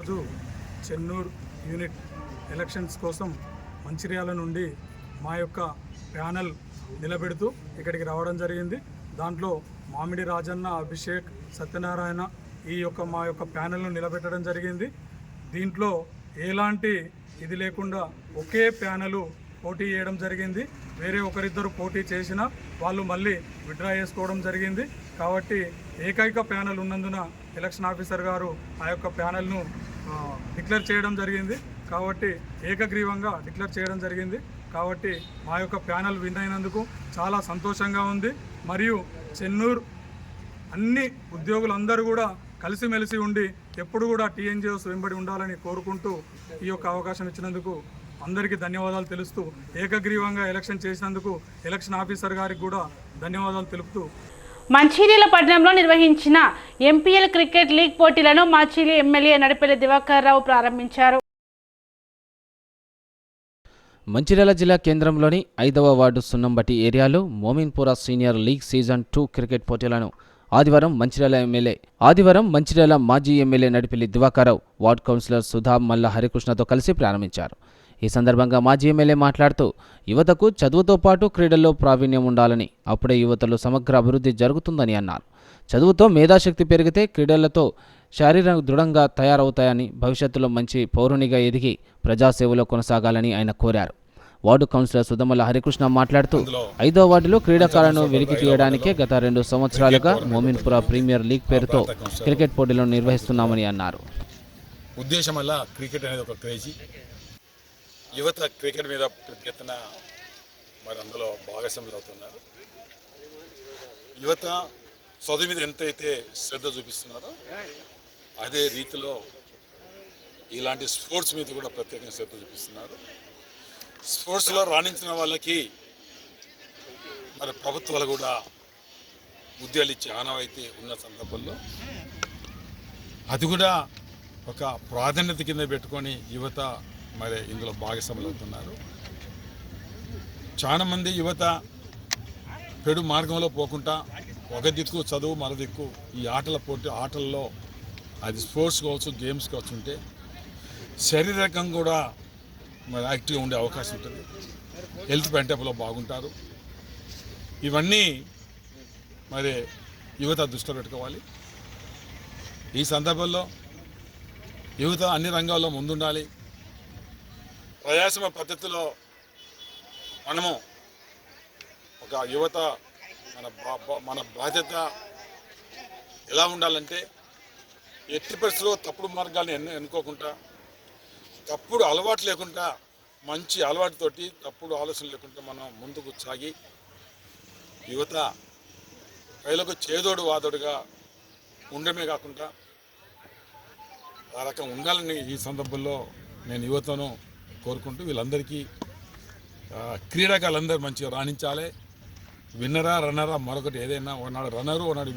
ఈరోజు చెన్నూరు యూనిట్ ఎలక్షన్స్ కోసం మంచిర్యాల నుండి మా యొక్క ప్యానెల్ నిలబెడుతూ ఇక్కడికి రావడం జరిగింది. దాంట్లో మామిడి రాజన్న, అభిషేక్, సత్యనారాయణ మా యొక్క ప్యానెల్ను నిలబెట్టడం జరిగింది. దీంట్లో ఎలాంటి ఇది లేకుండా ఒకే ప్యానెలు పోటీ చేయడం జరిగింది. వేరే ఒకరిద్దరు పోటీ చేసినా వాళ్ళు మళ్ళీ విత్డ్రా చేసుకోవడం జరిగింది. కాబట్టి ఏకైక ప్యానెల్ ఉన్నందున ఎలక్షన్ ఆఫీసర్ గారు ఆ యొక్క ప్యానెల్ను డిక్లేర్ చేయడం జరిగింది. కాబట్టి ఏకగ్రీవంగా డిక్లేర్ చేయడం జరిగింది. కాబట్టి మా యొక్క ప్యానెల్ విన్ అయినందుకు చాలా సంతోషంగా ఉంది. మరియు చెన్నూరు అన్ని ఉద్యోగులందరూ కూడా కలిసిమెలిసి ఉండి ఎప్పుడు కూడా టీఎన్జిఓస్ వెంబడి ఉండాలని కోరుకుంటూ ఈ యొక్క అవకాశం ఇచ్చినందుకు అందరికీ ధన్యవాదాలు తెలుస్తూ, ఏకగ్రీవంగా ఎలక్షన్ చేసినందుకు ఎలక్షన్ ఆఫీసర్ గారికి కూడా ధన్యవాదాలు తెలుపుతూ మంచిర్యాల పట్టణంలో నిర్వహించిన ఎంపీఎల్ క్రికెట్ లీగ్ పోటీలను మాచిలి ఎమ్మెల్యే నడిపెల్లి దివాకర్ రావు ప్రారంభించారు. మంచిర్యాల జిల్లా కేంద్రంలోని 5వ వార్డు సున్నంబట్టి ఏరియాలో మోమిన్పురా సీనియర్ లీగ్ సీజన్ 2 క్రికెట్ పోటీలను ఆదివారం మంచిర్యాల మాజీ ఎమ్మెల్యే నడిపెల్లి దివాకర్ రావు వార్డు కౌన్సిలర్ సుధా మల్ల హరికృష్ణతో కలిసి ప్రారంభించారు. ఈ సందర్భంగా మాజీ ఎమ్మెల్యే మాట్లాడుతూ యువతకు చదువుతో పాటు క్రీడల్లో ప్రావీణ్యం ఉండాలని, అప్పుడే యువతలో సమగ్ర అభివృద్ధి జరుగుతుందని అన్నారు. చదువుతో మేధాశక్తి పెరిగితే క్రీడలతో శారీరక దృఢంగా తయారవుతాయని, భవిష్యత్తులో మంచి పౌరునిగా ఎదిగి ప్రజాసేవలో కొనసాగాలని ఆయన కోరారు. వార్డు కౌన్సిలర్ సుధమల్ల హరికృష్ణ మాట్లాడుతూ 5వ వార్డులో క్రీడాకారులను వెలికి తీయడానికే గత 2 సంవత్సరాలుగా మోమిన్పురా ప్రీమియర్ లీగ్ పేరుతో క్రికెట్ పోటీలను నిర్వహిస్తున్నామని అన్నారు. ఉద్దేశం వల్ల క్రికెట్ అనేది ఒక క్రేజీ, యువత క్రికెట్ మీద ప్రతి ఎత్తున మరి అందులో భాగస్వాములు అవుతున్నారు. యువత చదువు మీద ఎంతైతే శ్రద్ధ చూపిస్తున్నారో అదే రీతిలో ఇలాంటి స్పోర్ట్స్ మీద కూడా ప్రత్యేకంగా శ్రద్ధ చూపిస్తున్నారు. స్పోర్ట్స్లో రాణించిన వాళ్ళకి మరి ప్రభుత్వాలు కూడా ఉద్యోగాలు ఇచ్చే ఆనవాయితీ ఉన్న సందర్భంలో అది కూడా ఒక ప్రాధాన్యత కింద పెట్టుకొని యువత మరి ఇందులో భాగస్వాములు అవుతున్నారు. చాలామంది యువత పెడు మార్గంలో పోకుండా ఒక దిక్కు చదువు, మరో దిక్కు ఈ ఆటల్లో అది స్పోర్ట్స్ కావచ్చు, గేమ్స్ కావచ్చు ఉంటే శారీరకంగా కూడా మరి యాక్టివ్గా ఉండే అవకాశం ఉంటుంది. హెల్త్ పెంటప్లో బాగుంటారు. ఇవన్నీ మరి యువత దృష్టిలో పెట్టుకోవాలి. ఈ సందర్భంలో యువత అన్ని రంగాల్లో ముందుండాలి. ప్రజాస్వామ్య పద్ధతిలో మనము ఒక యువత మన బాధ్యత ఎలా ఉండాలంటే ఎట్టి పరిస్థితుల్లో తప్పుడు మార్గాలను ఎన్నుకోకుండా, తప్పుడు అలవాటు లేకుండా, మంచి అలవాటుతోటి తప్పుడు ఆలోచన లేకుండా మనం ముందుకు సాగి యువత ప్రజలకు చేదోడు వాదోడుగా ఉండడమే కాకుండా ఆ రకం ఉండాలని ఈ సందర్భంలో నేను యువతను కోరుకుంటూ వీళ్ళందరికీ క్రీడాకారులందరూ మంచిగా రాణించాలి. విన్నరా రన్నరా మరొకటి ఏదైనా ఒకనాడు రన్నరు, ఒకనాడు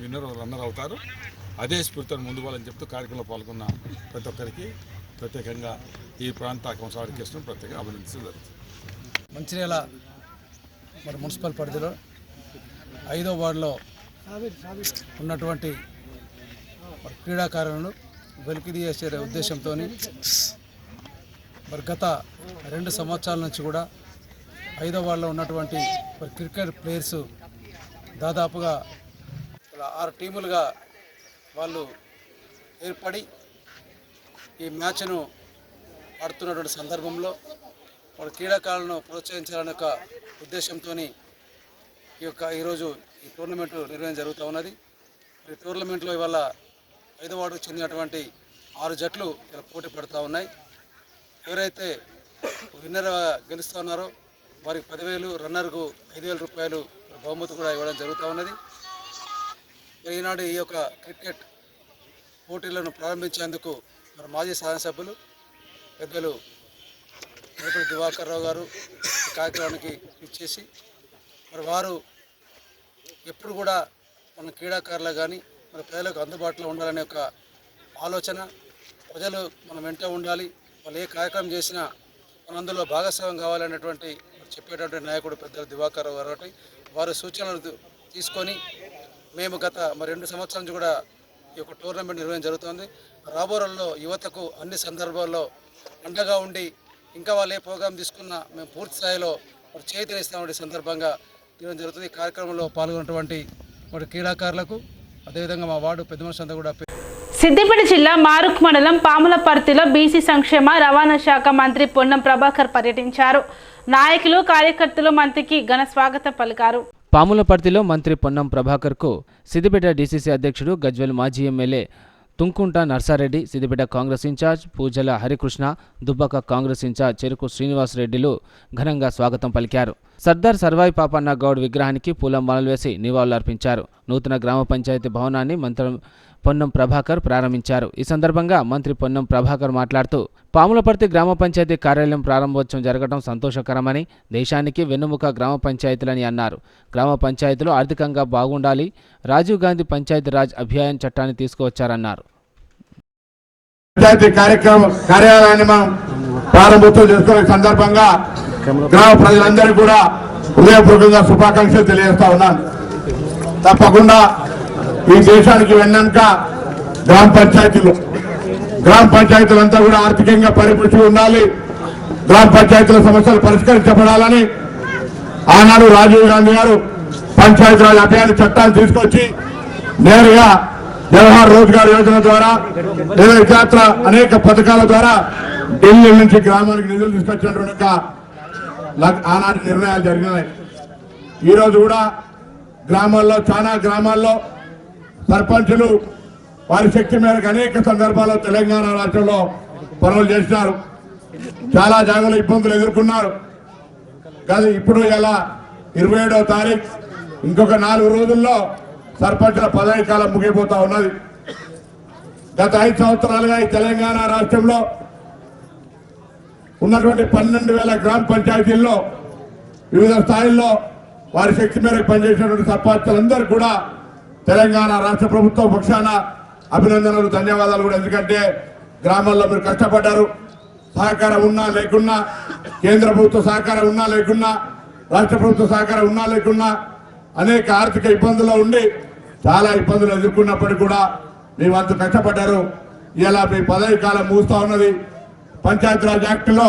విన్నరు రన్నర్ అవుతారు. అదే స్ఫూర్తితో ముందు వాళ్ళని చెప్తూ కార్యక్రమంలో పాల్గొన్న ప్రతి ఒక్కరికి ప్రత్యేకంగా ఈ ప్రాంత కొనసాగించడం ప్రత్యేకంగా అభినందించడం జరుగుతుంది. మంచిర్యాల మున్సిపల్ పరిధిలో 5వ వార్డులో ఉన్నటువంటి క్రీడాకారులను వెలికితీసే ఉద్దేశంతో గత 2 సంవత్సరాల నుంచి కూడా 5వ వార్డులో ఉన్నటువంటి క్రికెట్ ప్లేయర్స్ దాదాపుగా 6 టీములుగా వాళ్ళు ఏర్పడి ఈ మ్యాచ్ను ఆడుతున్నటువంటి సందర్భంలో వాళ్ళ క్రీడాకారులను ప్రోత్సహించాలనే ఒక ఉద్దేశంతో ఈరోజు ఈ టోర్నమెంట్ నిర్వహణ జరుగుతూ ఉన్నది. ఈ టోర్నమెంట్లో ఇవాళ 5వ వార్డుకు చెందినటువంటి 6 జట్లు ఇలా పోటీ పడుతూ ఉన్నాయి. ఎవరైతే విన్నర్ గెలుస్తూ ఉన్నారో వారికి 10,000, రన్నర్కు 5,000 రూపాయలు బహుమతి కూడా ఇవ్వడం జరుగుతూ ఉన్నది. ఈనాడు ఈ యొక్క క్రికెట్ పోటీలను ప్రారంభించేందుకు మరి మాజీ శాసనసభ్యులు పెద్దలు నడిపెల్లి దివాకర్ రావు గారు ఈ కార్యక్రమానికి ఇచ్చేసి మరి వారు ఎప్పుడు కూడా మన క్రీడాకారులు కానీ మన ప్రజలకు అందుబాటులో ఉండాలనే ఒక ఆలోచన, ప్రజలు మనం వెంట ఉండాలి, వాళ్ళు ఏ కార్యక్రమం చేసినా మన అందులో భాగస్వామ్యం కావాలనేటువంటి చెప్పేటటువంటి నాయకుడు పెద్దలు దివాకర్ రావు గారు. వారి సూచనలు తీసుకొని మేము గత 2 సంవత్సరాల నుంచి కూడా ఈ యొక్క టోర్నమెంట్ నిర్వహించడం జరుగుతుంది. రాబో రోజుల్లో యువతకు అన్ని సందర్భాల్లో అండగా ఉండి ఇంకా వాళ్ళు ఏ ప్రోగ్రాం తీసుకున్నా మేము పూర్తి స్థాయిలో చేయూతనిస్తామనే సందర్భంగా నిర్వహించడం జరుగుతుంది. ఈ కార్యక్రమంలో పాల్గొన్నటువంటి క్రీడాకారులకు అదేవిధంగా మా వార్డు పెద్ద మనుషులంతా కూడా. సిద్దిపేట జిల్లా మారుక్ మండలం పాములపర్తిలో బీసీ సంక్షేమ రవాణా శాఖ మంత్రి పొన్నం ప్రభాకర్ పర్యటించారు. నాయకులు కార్యకర్తలు మంత్రికి ఘన స్వాగతం పలికారు. పాములపర్తిలో మంత్రి పొన్నం ప్రభాకర్కు సిద్దిపేట డీసీసీ అధ్యక్షుడు గజ్వెల్ మాజీ ఎమ్మెల్యే తుంకుంట నర్సారెడ్డి, సిద్దిపేట కాంగ్రెస్ ఇన్ఛార్జ్ పూజల హరికృష్ణ, దుబ్బక కాంగ్రెస్ ఇన్ఛార్జ్ చెరుకు శ్రీనివాసరెడ్డిలు ఘనంగా స్వాగతం పలికారు. సర్దార్ సర్వాయి పాపన్న గౌడ్ విగ్రహానికి పూలమాలలు వేసి నివాళులర్పించారు. నూతన గ్రామ పంచాయతీ భవనాన్ని మంత్రి పొన్నం ప్రభాకర్ ప్రారంభించారు. ఈ సందర్భంగా మంత్రి పొన్నం ప్రభాకర్ మాట్లాడుతూ పాములపర్తి గ్రామ పంచాయతీ కార్యాలయం ప్రారంభోత్సవం జరగడం సంతోషకరమని, దేశానికి వెన్నుముక గ్రామ పంచాయతీలని అన్నారు. గ్రామ పంచాయతీలు ఆర్థికంగా బాగుండాలి, రాజీవ్ గాంధీ పంచాయతీ రాజ్ అభియాన్ చట్టాన్ని తీసుకువచ్చారన్నారు. పంచాయతీ కార్యాలయాన్ని మనం ప్రారంభోత్సవం చేసుకునే సందర్భంగా గ్రామ ప్రజలందరికీ కూడా హృదయపూర్వకంగా శుభాకాంక్షలు తెలియజేస్తా ఉన్నాను. తప్పకుండా ఈ దేశానికి వెన్నెంక గ్రామ పంచాయతీలంతా కూడా ఆర్థికంగా పరిపుష్టి ఉండాలి. గ్రామ పంచాయతీల సమస్యలు పరిష్కరించబడాలని ఆనాడు రాజీవ్ గాంధీ గారు పంచాయతీరాజ్ అభియాన్ చట్టాన్ని తీసుకొచ్చి నేరుగా జవహర్ రోజ్గార్ యోజన ద్వారా లేదా ఇతరత్ర అనేక పథకాల ద్వారా ఢిల్లీ నుంచి గ్రామానికి నిధులు తీసుకొచ్చినటువంటి ఆనాటి నిర్ణయాలు జరిగినాయి. ఈరోజు కూడా గ్రామాల్లో చాలా గ్రామాల్లో సర్పంచులు వారి శక్తి మేరకు అనేక సందర్భాల్లో తెలంగాణ రాష్ట్రంలో పనులు చేసినారు. చాలా జాగాలో ఇబ్బందులు ఎదుర్కొన్నారు. కానీ ఇప్పుడు ఇలా 27వ తారీఖు ఇంకొక 4 రోజుల్లో సర్పంచుల పదవి కాలం ముగిపోతా ఉన్నది. గత 5 సంవత్సరాలుగా ఈ తెలంగాణ రాష్ట్రంలో ఉన్నటువంటి 12,000 గ్రామ పంచాయతీల్లో వివిధ స్థాయిల్లో వారి శక్తి మేరకు పనిచేసినటువంటి సర్పంచులందరూ కూడా తెలంగాణ రాష్ట్ర ప్రభుత్వం పక్షాన అభినందనలు, ధన్యవాదాలు కూడా. ఎందుకంటే గ్రామాల్లో మీరు కష్టపడ్డారు. సహకారం ఉన్నా లేకున్నా, కేంద్ర ప్రభుత్వ సహకారం ఉన్నా లేకున్నా, రాష్ట్ర ప్రభుత్వ సహకారం ఉన్నా లేకున్నా అనేక ఆర్థిక ఇబ్బందుల్లో ఉండి చాలా ఇబ్బందులు ఎదుర్కొన్నప్పటికీ కూడా మీ వంతు కష్టపడ్డారు. ఇలా మీ పదవి కాలం ముగుస్తా ఉన్నది. పంచాయతీరాజ్ యాక్టులో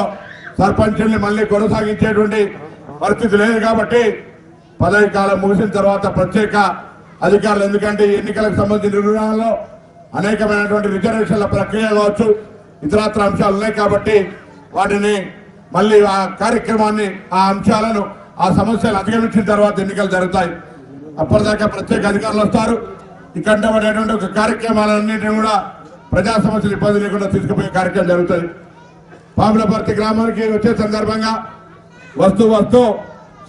సర్పంచుల్ని మళ్ళీ కొనసాగించేటువంటి పరిస్థితి లేదు కాబట్టి పదవి కాలం ముగిసిన తర్వాత ప్రత్యేక అధికారులు, ఎందుకంటే ఎన్నికలకు సంబంధించిన నిర్ణయాల్లో అనేకమైనటువంటి రిజర్వేషన్ల ప్రక్రియ కావచ్చు, ఇతరత్ర అంశాలు ఉన్నాయి కాబట్టి వాటిని మళ్ళీ ఆ కార్యక్రమాన్ని, ఆ అంశాలను, ఆ సమస్యలు అధిగమించిన తర్వాత ఎన్నికలు జరుగుతాయి. అప్పటిదాకా ప్రత్యేక అధికారులు వస్తారు. ఇక్కడ పడేటువంటి ఒక కార్యక్రమాలన్నింటినీ కూడా ప్రజా సమస్యలు ఇబ్బంది లేకుండా తీసుకుపోయే కార్యక్రమం జరుగుతుంది. పాములపర్తి గ్రామానికి వచ్చే సందర్భంగా వస్తూ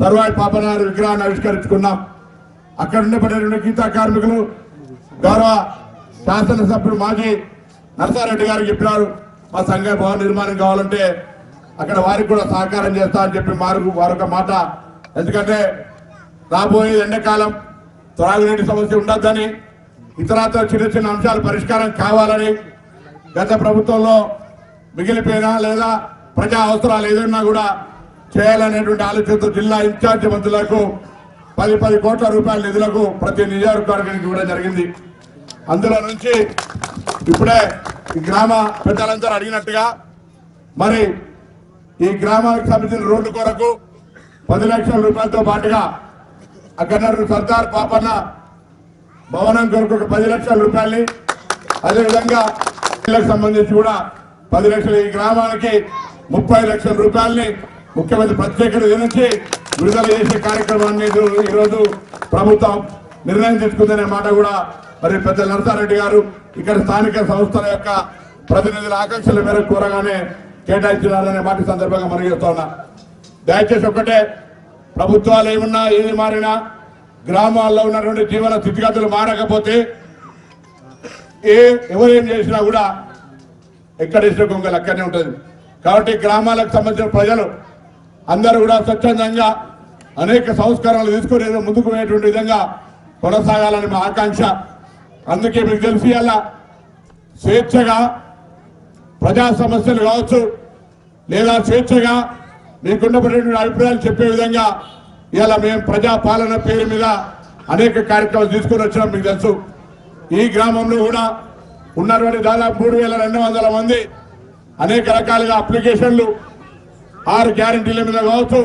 సర్వాయి పాపనారు విగ్రహాన్ని ఆవిష్కరించుకున్నాం. అక్కడ ఉండబడేటువంటి గీతా కార్మికులు గౌరవ శాసనసభ్యుడు మాజీ నర్సారెడ్డి గారికి చెప్పినారు, మా సంఘ భవన నిర్మాణం కావాలంటే అక్కడ వారికి కూడా సహకారం చేస్తా అని చెప్పి వారొక మాట. ఎందుకంటే రాబోయే ఎండాకాలం త్రాగునీటి సమస్య ఉండొద్దని, ఇతరత్ర చిన్న అంశాలు పరిష్కారం కావాలని, గత ప్రభుత్వంలో మిగిలిపోయినా లేదా ప్రజా అవసరాలు ఏదైనా కూడా చేయాలనేటువంటి ఆలోచనతో జిల్లా ఇన్ఛార్జి మంత్రులకు 10 కోట్ల రూపాయల నిధులకు ప్రతి నియోజకవర్గానికి కూడా జరిగింది. అందులో నుంచి ఇప్పుడే ఈ గ్రామ పెద్దలందరూ అడిగినట్టుగా మరి ఈ గ్రామానికి సంబంధించిన రోడ్డు కొరకు 10 లక్షల రూపాయలతో పాటుగా అక్కడ సర్దార్ పాపన్న భవనం కొరకు ఒక 10 లక్షల రూపాయలని, అదేవిధంగా ఇళ్లకు సంబంధించి కూడా 10 లక్షలు, ఈ గ్రామానికి 30 లక్షల రూపాయలని ముఖ్యమంత్రి ప్రత్యేక నిధి నుంచి విడుదల చేసే కార్యక్రమాన్ని ఈరోజు ప్రభుత్వం నిర్ణయం తీసుకుందనే మాట కూడా మరి పెద్ద నరసారెడ్డి గారు ఇక్కడ స్థానిక సంస్థల యొక్క ప్రతినిధుల ఆకాంక్షల మేరకు కోరగానే కేటాయించారనే మాట సందర్భంగా మనం చేస్తా ఉన్నా. దయచేసి ఒక్కటే, ప్రభుత్వాలు ఏమున్నా ఏది మారినా గ్రామాల్లో ఉన్నటువంటి జీవన స్థితిగతులు మారకపోతే ఎవరేం చేసినా కూడా ఎక్కడ ఇచ్చిన కొంగలు అక్కడనే ఉంటుంది. కాబట్టి గ్రామాలకు సంబంధించిన ప్రజలు అందరూ కూడా స్వచ్ఛందంగా అనేక సంస్కరణలు తీసుకుని ఏదో ముందుకు పోయేటువంటి విధంగా కొనసాగాలని మా ఆకాంక్ష. అందుకే మీకు తెలిసి అలా స్వేచ్ఛగా ప్రజా సమస్యలు కావచ్చు లేదా స్వేచ్ఛగా మీకున్నటువంటి అభిప్రాయాలు చెప్పే విధంగా ఇలా మేము ప్రజా పాలన పేరు మీద అనేక కార్యక్రమాలు తీసుకుని వచ్చినాం. మీకు తెలుసు, ఈ గ్రామంలో కూడా ఉన్నటువంటి దాదాపు 3,200 మంది అనేక రకాలుగా అప్లికేషన్లు 6 గ్యారెంటీల మీద కావచ్చు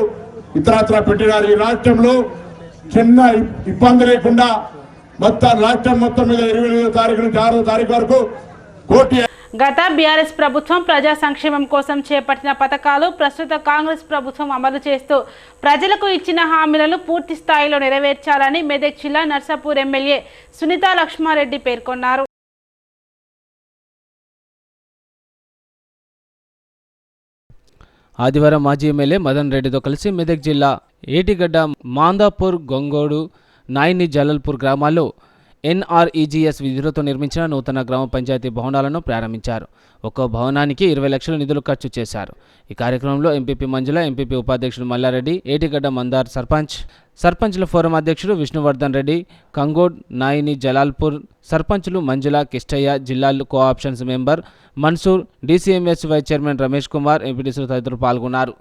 ఇతరత్ర పెట్టినారు. ఈ రాష్ట్రంలో చిన్న ఇబ్బంది లేకుండా మొత్తం రాష్ట్రం మొత్తం మీద 28వ తారీఖు నుంచి 6వ తారీఖు వరకు కోటి. గత బీఆర్ఎస్ ప్రభుత్వం ప్రజా సంక్షేమం కోసం చేపట్టిన పథకాలు ప్రస్తుత కాంగ్రెస్ ప్రభుత్వం అమలు చేస్తూ ప్రజలకు ఇచ్చిన హామీలను పూర్తి స్థాయిలో నెరవేర్చాలని మెదక్ జిల్లా నర్సాపూర్ ఎమ్మెల్యే సునీతా లక్ష్మారెడ్డి పేర్కొన్నారు. ఆదివారం మాజీ ఎమ్మెల్యే మదన్ రెడ్డితో కలిసి మెదక్ జిల్లా ఏటిగడ్డ, మాందాపూర్, గొంగోడు, నాయిని, జలల్పూర్ గ్రామాల్లో NREGS విధులతో నిర్మించిన నూతన గ్రామ పంచాయతీ భవనాలను ప్రారంభించారు. ఒక్కో భవనానికి 20 లక్షల నిధులు ఖర్చు చేశారు. ఈ కార్యక్రమంలో ఎంపీపీ మంజుల, ఎంపీపీ ఉపాధ్యక్షుడు మల్లారెడ్డి, ఏటిగడ్డ మందార్ సర్పంచ్ల ఫోరం అధ్యక్షుడు విష్ణువర్ధన్ రెడ్డి, కంగోడ్, నాయిని, జలాల్పూర్ సర్పంచులు మంజుల, కిష్టయ్య, జిల్లా co-options member Mansoor, DCMS vice chairman Ramesh Kumar, ఎంపీటీసీలు తదితరులు పాల్గొన్నారు.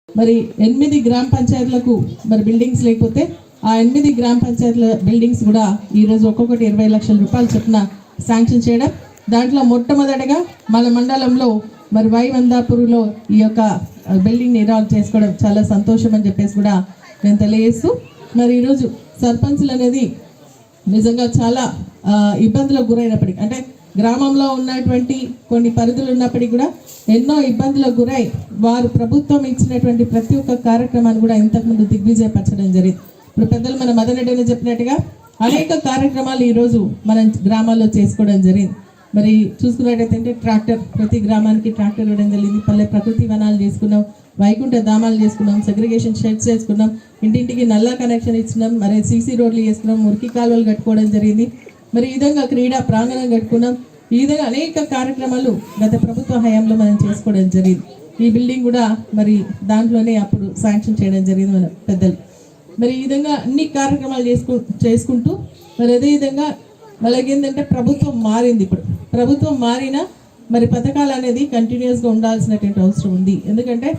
మరి 8 గ్రామ పంచాయతీలకు మరి బిల్డింగ్స్ లేకపోతే ఆ 8 గ్రామ పంచాయతీల బిల్డింగ్స్ కూడా ఈరోజు ఒక్కొక్కటి 20 లక్షల రూపాయలు చొప్పున శాంక్షన్ చేయడం. దాంట్లో మొట్టమొదటిగా మన మండలంలో మరి మందాపూర్లో ఈ యొక్క బిల్డింగ్ నిర్మాణం చేసుకోవడం చాలా సంతోషం అని చెప్పేసి కూడా నేను తెలియజేస్తూ, మరి ఈరోజు సర్పంచులు అనేది నిజంగా చాలా ఇబ్బందులకు గురైనప్పటికీ, అంటే గ్రామంలో ఉన్నటువంటి కొన్ని పరిధులు ఉన్నప్పటికీ కూడా ఎన్నో ఇబ్బందులకు గురై వారు ప్రభుత్వం ఇచ్చినటువంటి ప్రతి ఒక్క కార్యక్రమాన్ని కూడా ఇంతకుముందు దిగ్విజయపరచడం జరిగింది. ఇప్పుడు పెద్దలు మన మదన్ రెడ్డి చెప్పినట్టుగా అనేక కార్యక్రమాలు ఈరోజు మన గ్రామాల్లో చేసుకోవడం జరిగింది. మరి చూసుకున్నట్టయితే ట్రాక్టర్, ప్రతి గ్రామానికి ట్రాక్టర్ ఇవ్వడం జరిగింది. పల్లె ప్రకృతి వనాలు చేసుకున్నాం, వైకుంఠ ధామాలు చేసుకున్నాం, సెగ్రిగేషన్ షెడ్స్ చేసుకున్నాం, ఇంటింటికి నల్లా కనెక్షన్ ఇచ్చినాం, మరి CC రోడ్లు చేసుకున్నాం, మురికి కాలువలు కట్టుకోవడం జరిగింది. మరి ఈ విధంగా క్రీడా ప్రాంగణం కట్టుకున్నాం. ఈ విధంగా అనేక కార్యక్రమాలు గత ప్రభుత్వ హయాంలో మనం చేసుకోవడం జరిగింది. ఈ బిల్డింగ్ కూడా మరి దాంట్లోనే అప్పుడు శాంక్షన్ చేయడం జరిగింది మన పెద్దలు. మరి ఈ విధంగా అన్ని కార్యక్రమాలు చేసుకుంటూ మరి అదేవిధంగా వాళ్ళకి ఏంటంటే ప్రభుత్వం మారింది. ఇప్పుడు ప్రభుత్వం మారినా మరి పథకాలు అనేది కంటిన్యూస్గా ఉండాల్సినటువంటి అవసరం ఉంది. ఎందుకంటే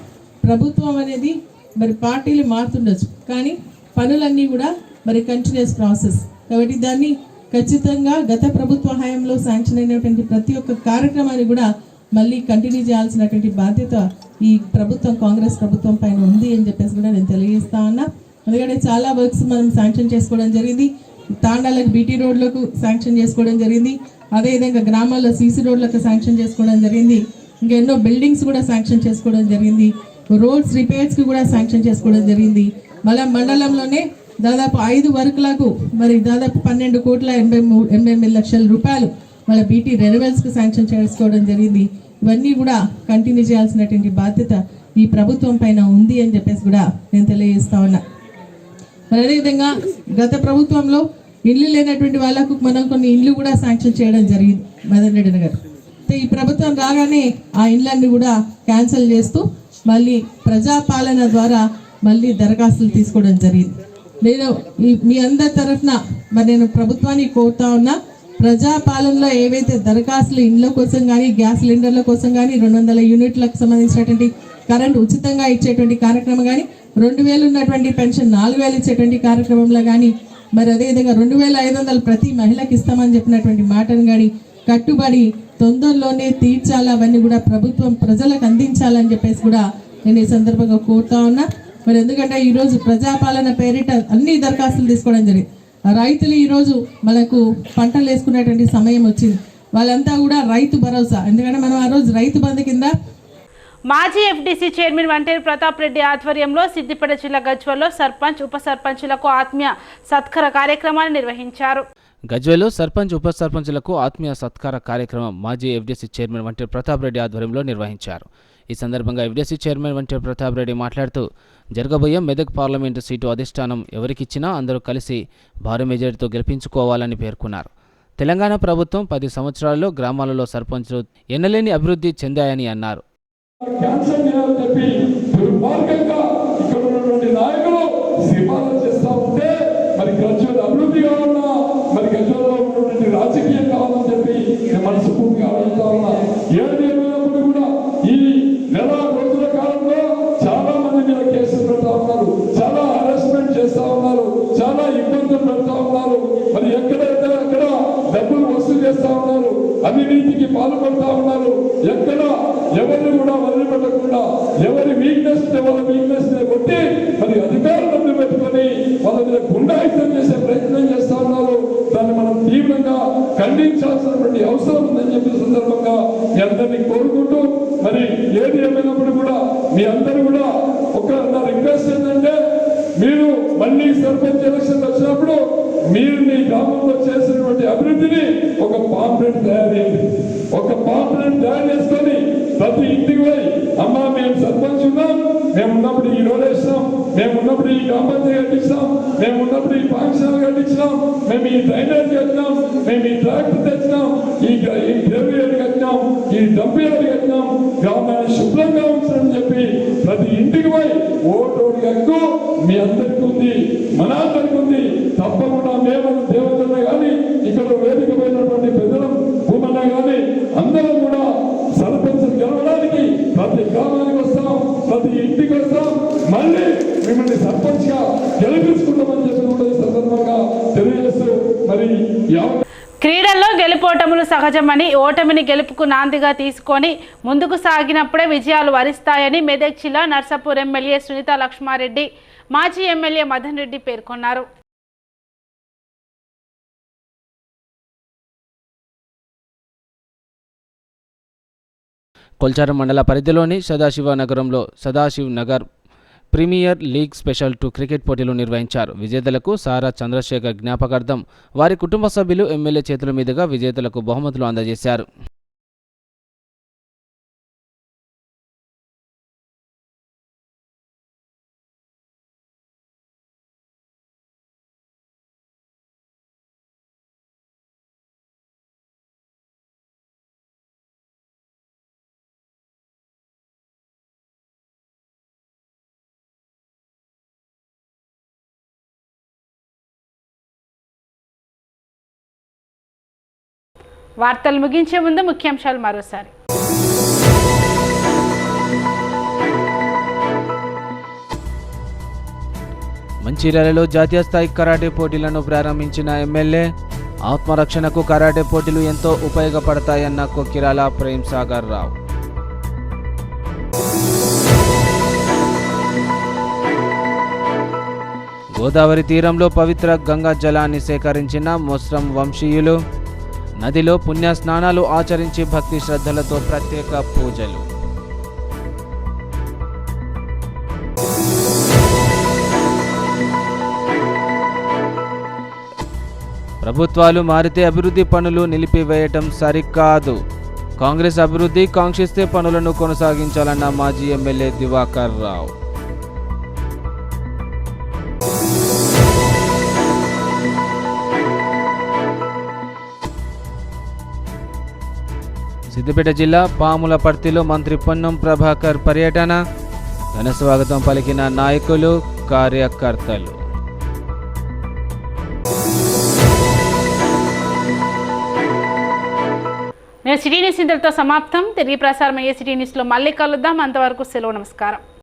ప్రభుత్వం అనేది మరి పార్టీలు మారుతుండొచ్చు, కానీ పనులన్నీ కూడా మరి కంటిన్యూస్ ప్రాసెస్ కాబట్టి దాన్ని ఖచ్చితంగా గత ప్రభుత్వ హయాంలో శాంక్షన్ అయినటువంటి ప్రతి ఒక్క కార్యక్రమాన్ని కూడా మళ్ళీ కంటిన్యూ చేయాల్సినటువంటి బాధ్యత ఈ ప్రభుత్వం, కాంగ్రెస్ ప్రభుత్వం పైన ఉంది అని చెప్పేసి కూడా నేను తెలియజేస్తా ఉన్నా. ఎందుకంటే చాలా వర్క్స్ మనం శాంక్షన్ చేసుకోవడం జరిగింది. తాండాలకు BT రోడ్లకు శాంక్షన్ చేసుకోవడం జరిగింది. అదేవిధంగా గ్రామాల్లో CC రోడ్లకు శాంక్షన్ చేసుకోవడం జరిగింది. ఇంకా ఎన్నో బిల్డింగ్స్ కూడా శాంక్షన్ చేసుకోవడం జరిగింది. రోడ్స్ రిపేర్స్కి కూడా శాంక్షన్ చేసుకోవడం జరిగింది. మళ్ళీ మండలంలోనే దాదాపు 5 వర్కులకు మరి దాదాపు 12,83 లక్షల రూపాయలు మళ్ళీ BT రెన్యువల్స్కి శాంక్షన్ చేసుకోవడం జరిగింది. ఇవన్నీ కూడా కంటిన్యూ చేయాల్సినటువంటి బాధ్యత ఈ ప్రభుత్వం పైన ఉంది అని చెప్పేసి కూడా నేను తెలియజేస్తా ఉన్నా. మరి అదేవిధంగా గత ప్రభుత్వంలో ఇల్లు లేనటువంటి వాళ్ళకు మనం కొన్ని ఇల్లు కూడా శాంక్షన్ చేయడం జరిగింది మదన్ రెడ్డి గారు. ఈ ప్రభుత్వం రాగానే ఆ ఇళ్ళన్ని కూడా క్యాన్సిల్ చేస్తూ మళ్ళీ ప్రజాపాలన ద్వారా మళ్ళీ దరఖాస్తులు తీసుకోవడం జరిగింది. నేను మీ అందరి తరఫున మరి నేను ప్రభుత్వాన్ని కోరుతా ఉన్నా, ప్రజాపాలనలో ఏవైతే దరఖాస్తులు ఇళ్ళ కోసం కానీ, గ్యాస్ సిలిండర్ల కోసం కానీ, 200 యూనిట్లకు సంబంధించినటువంటి కరెంట్ ఉచితంగా ఇచ్చేటువంటి కార్యక్రమం కానీ, 2,000 ఉన్నటువంటి పెన్షన్ 4,000 ఇచ్చేటువంటి కార్యక్రమంలో కానీ, మరి అదేవిధంగా 2,500 ప్రతి మహిళకి ఇస్తామని చెప్పినటువంటి మాటను కానీ కట్టుబడి తొందరలోనే తీర్చాలి. అవన్నీ కూడా ప్రభుత్వం ప్రజలకు అందించాలని చెప్పేసి కూడా నేను ఈ సందర్భంగా కోరుతా ఉన్నా. మరి ఎందుకంటే ఈరోజు ప్రజాపాలన పేరిట అన్ని దరఖాస్తులు తీసుకోవడం జరిగింది. రైతులు ఈరోజు మనకు పంటలు వేసుకునేటువంటి సమయం వచ్చింది. వాళ్ళంతా కూడా రైతు భరోసా, ఎందుకంటే మనం ఆ రోజు రైతు బంధు కింద మాజీ FDC చైర్మన్ వంటేరు ప్రతాప్ రెడ్డి ఆధ్వర్యంలో సిద్దిపేట జిల్లా గజ్వెల్లో సర్పంచ్, ఉప సర్పంచులకు ఆత్మీయ సత్కార కార్యక్రమాన్ని నిర్వహించారు. గజ్వేల్లో సర్పంచ్, ఉప సర్పంచులకు ఆత్మీయ సత్కార కార్యక్రమం మాజీ FDC చైర్మన్ వంటేరు ప్రతాప్ రెడ్డి ఆధ్వర్యంలో నిర్వహించారు. ఈ సందర్భంగా FDC చైర్మన్ వంటేరు ప్రతాప్ రెడ్డి మాట్లాడుతూ, జరగబోయే మెదక్ పార్లమెంటు సీటు అధిష్టానం ఎవరికిచ్చినా అందరూ కలిసి భారీ మెజారిటీతో గెలిపించుకోవాలని పేర్కొన్నారు. తెలంగాణ ప్రభుత్వం 10 సంవత్సరాల్లో గ్రామాలలో సర్పంచులు ఎన్నలేని అభివృద్ధి చెందాయని అన్నారు. క్యాన్సర్ చేయాలని చెప్పి దుర్మార్గంగా ఇక్కడ ఉన్నటువంటి నాయకులు సిఫారసు చేస్తూ ఉంటే, మరి గజ్వేల్ అభివృద్ధి కావాలన్నా, మరి గజ్వేల్లో ఉన్నటువంటి రాజకీయం కావాలని చెప్పి నేను మనస్ఫూర్తిగా అడుగుతా ఉన్నా. ఏది ఏమైనప్పుడు కూడా ఈ నెల రోజుల కాలంలో చాలా మంది మీద కేసులు పెడతా ఉన్నారు, చాలా హరాస్మెంట్ చేస్తా ఉన్నారు, చాలా ఇబ్బందులు పెడతా ఉన్నారు. పాల్పడుతూ ఉన్నారు. ఎక్కడ ఎవరిని కూడా వదిలిపెట్టకుండా ఎవరి వీక్నెస్ వాళ్ళ వీక్నెస్ కొట్టి మరి అధికారులను పెట్టుకొని వాళ్ళ మీద గుండాయితం చేసే ప్రయత్నం చేస్తా ఉన్నారు. దాన్ని మనం తీవ్రంగా ఖండించాల్సినటువంటి అవసరం ఉందని చెప్పే సందర్భంగా మీ అందరినీ కోరుకుంటూ మరి ఏది ఏమైనప్పుడు కూడా మీ అందరూ కూడా ఒక నా రిక్వెస్ట్ ఏంటంటే మీరు మళ్ళీ సర్పంచ్ ఎలక్షన్ వచ్చినప్పుడు మీరు మీ గ్రామంలో చేసినటువంటి అభివృద్ధిని ఒక పాంప్లెట్ తయారు చేయండి. ఒక పాంప్లెట్ తయారు చేసుకొని ప్రతి ఇంటికి పోయి అమ్మా మేము సర్పంచ్ ఉన్నాం, మేము ఉన్నప్పుడు ఈ రోడ్ వేసినాం, మేము ఉన్నప్పుడు ఈ గ్రామ పంచాయతీ కట్టించాం, మేము ఉన్నప్పుడు ఈ పాఠశాల కట్టించినాం, మేము ఈ డ్రైనేజ్ కట్టినాం, మేము ఈ ట్రాక్టర్ తెచ్చినాం, ఈ గ్రేవియర్ కట్టినాం, ఈ డంపియర్ కట్టినాం, గ్రామాన్ని శుభ్రంగా ఉంచాలని చెప్పి ప్రతి ఇంటికి పోయి ఓటు హక్కు మీ అందరికీ ఉంది, మన అందరికీ ఉంది. తప్పకుండా మేము దేవతన్నా కానీ ఇక్కడ వేదిక పోయినటువంటి పెద్దలం భూమన్నా కానీ అందరం కూడా సర్పంచ్ గెలవడానికి ప్రతి గ్రామానికి వస్తాం, ప్రతి ఇంటికి వస్తాం, మళ్ళీ మిమ్మల్ని సర్పంచ్ గా గెలిపించుకుంటామని చెప్పి కూడా ఈ సందర్భంగా తెలియజేస్తూ మరి క్రీడల్లో గెలుపోటములు సహజమని, ఓటమిని గెలుపుకు నాందిగా తీసుకొని ముందుకు సాగినప్పుడే విజయాలు వరిస్తాయని మెదక్ జిల్లా నర్సాపూర్ ఎమ్మెల్యే సునీత లక్ష్మారెడ్డి, మాజీ ఎమ్మెల్యే మదన్ రెడ్డి పేర్కొన్నారు. కొల్చారం మండల పరిధిలోని సదాశివ నగరంలో Sadashiv Nagar premier league special 2 cricket పోటీలు నిర్వహించారు. విజేతలకు సారా చంద్రశేఖర్ జ్ఞాపకార్థం వారి కుటుంబ సభ్యులు ఎమ్మెల్యే చేతుల మీదుగా విజేతలకు బహుమతులు అందజేశారు. వార్తలు ముగించే ముందు ముఖ్యాంశాలు మరోసారి. మంచిర్యాలలో జాతీయ స్థాయి కరాటే పోటీలను ప్రారంభించిన ఎమ్మెల్యే, ఆత్మరక్షణకు కరాటే పోటీలు ఎంతో ఉపయోగపడతాయన్న కొక్కిరాల ప్రేమ్ సాగర్ రావు. గోదావరి తీరంలో పవిత్ర గంగా జలాన్ని సేకరించిన మొస్రం వంశీయులు, నదిలో పుణ్య స్నానాలు ఆచరించి భక్తి శ్రద్ధలతో ప్రత్యేక పూజలు. ప్రభుత్వాలు మారితే అభివృద్ధి పనులు నిలిపివేయటం సరికాదు. కాంగ్రెస్ అభివృద్ధి కాంక్షిస్తే పనులను కొనసాగించాలన్న మాజీ ఎమ్మెల్యే దివాకర్ రావు. సిద్దిపేట జిల్లా పాములపర్తిలో మంత్రి పొన్నం ప్రభాకర్ పర్యటన, ఘన స్వాగతం పలికిన నాయకులు, కార్యకర్తలు. నేను సిటీ న్యూస్ ఇంతటితో సమాప్తం. తిరిగి ప్రసారమయ్యే సిటీ న్యూస్లో మళ్ళీ కలుద్దాం. అంతవరకు సెలవు, నమస్కారం.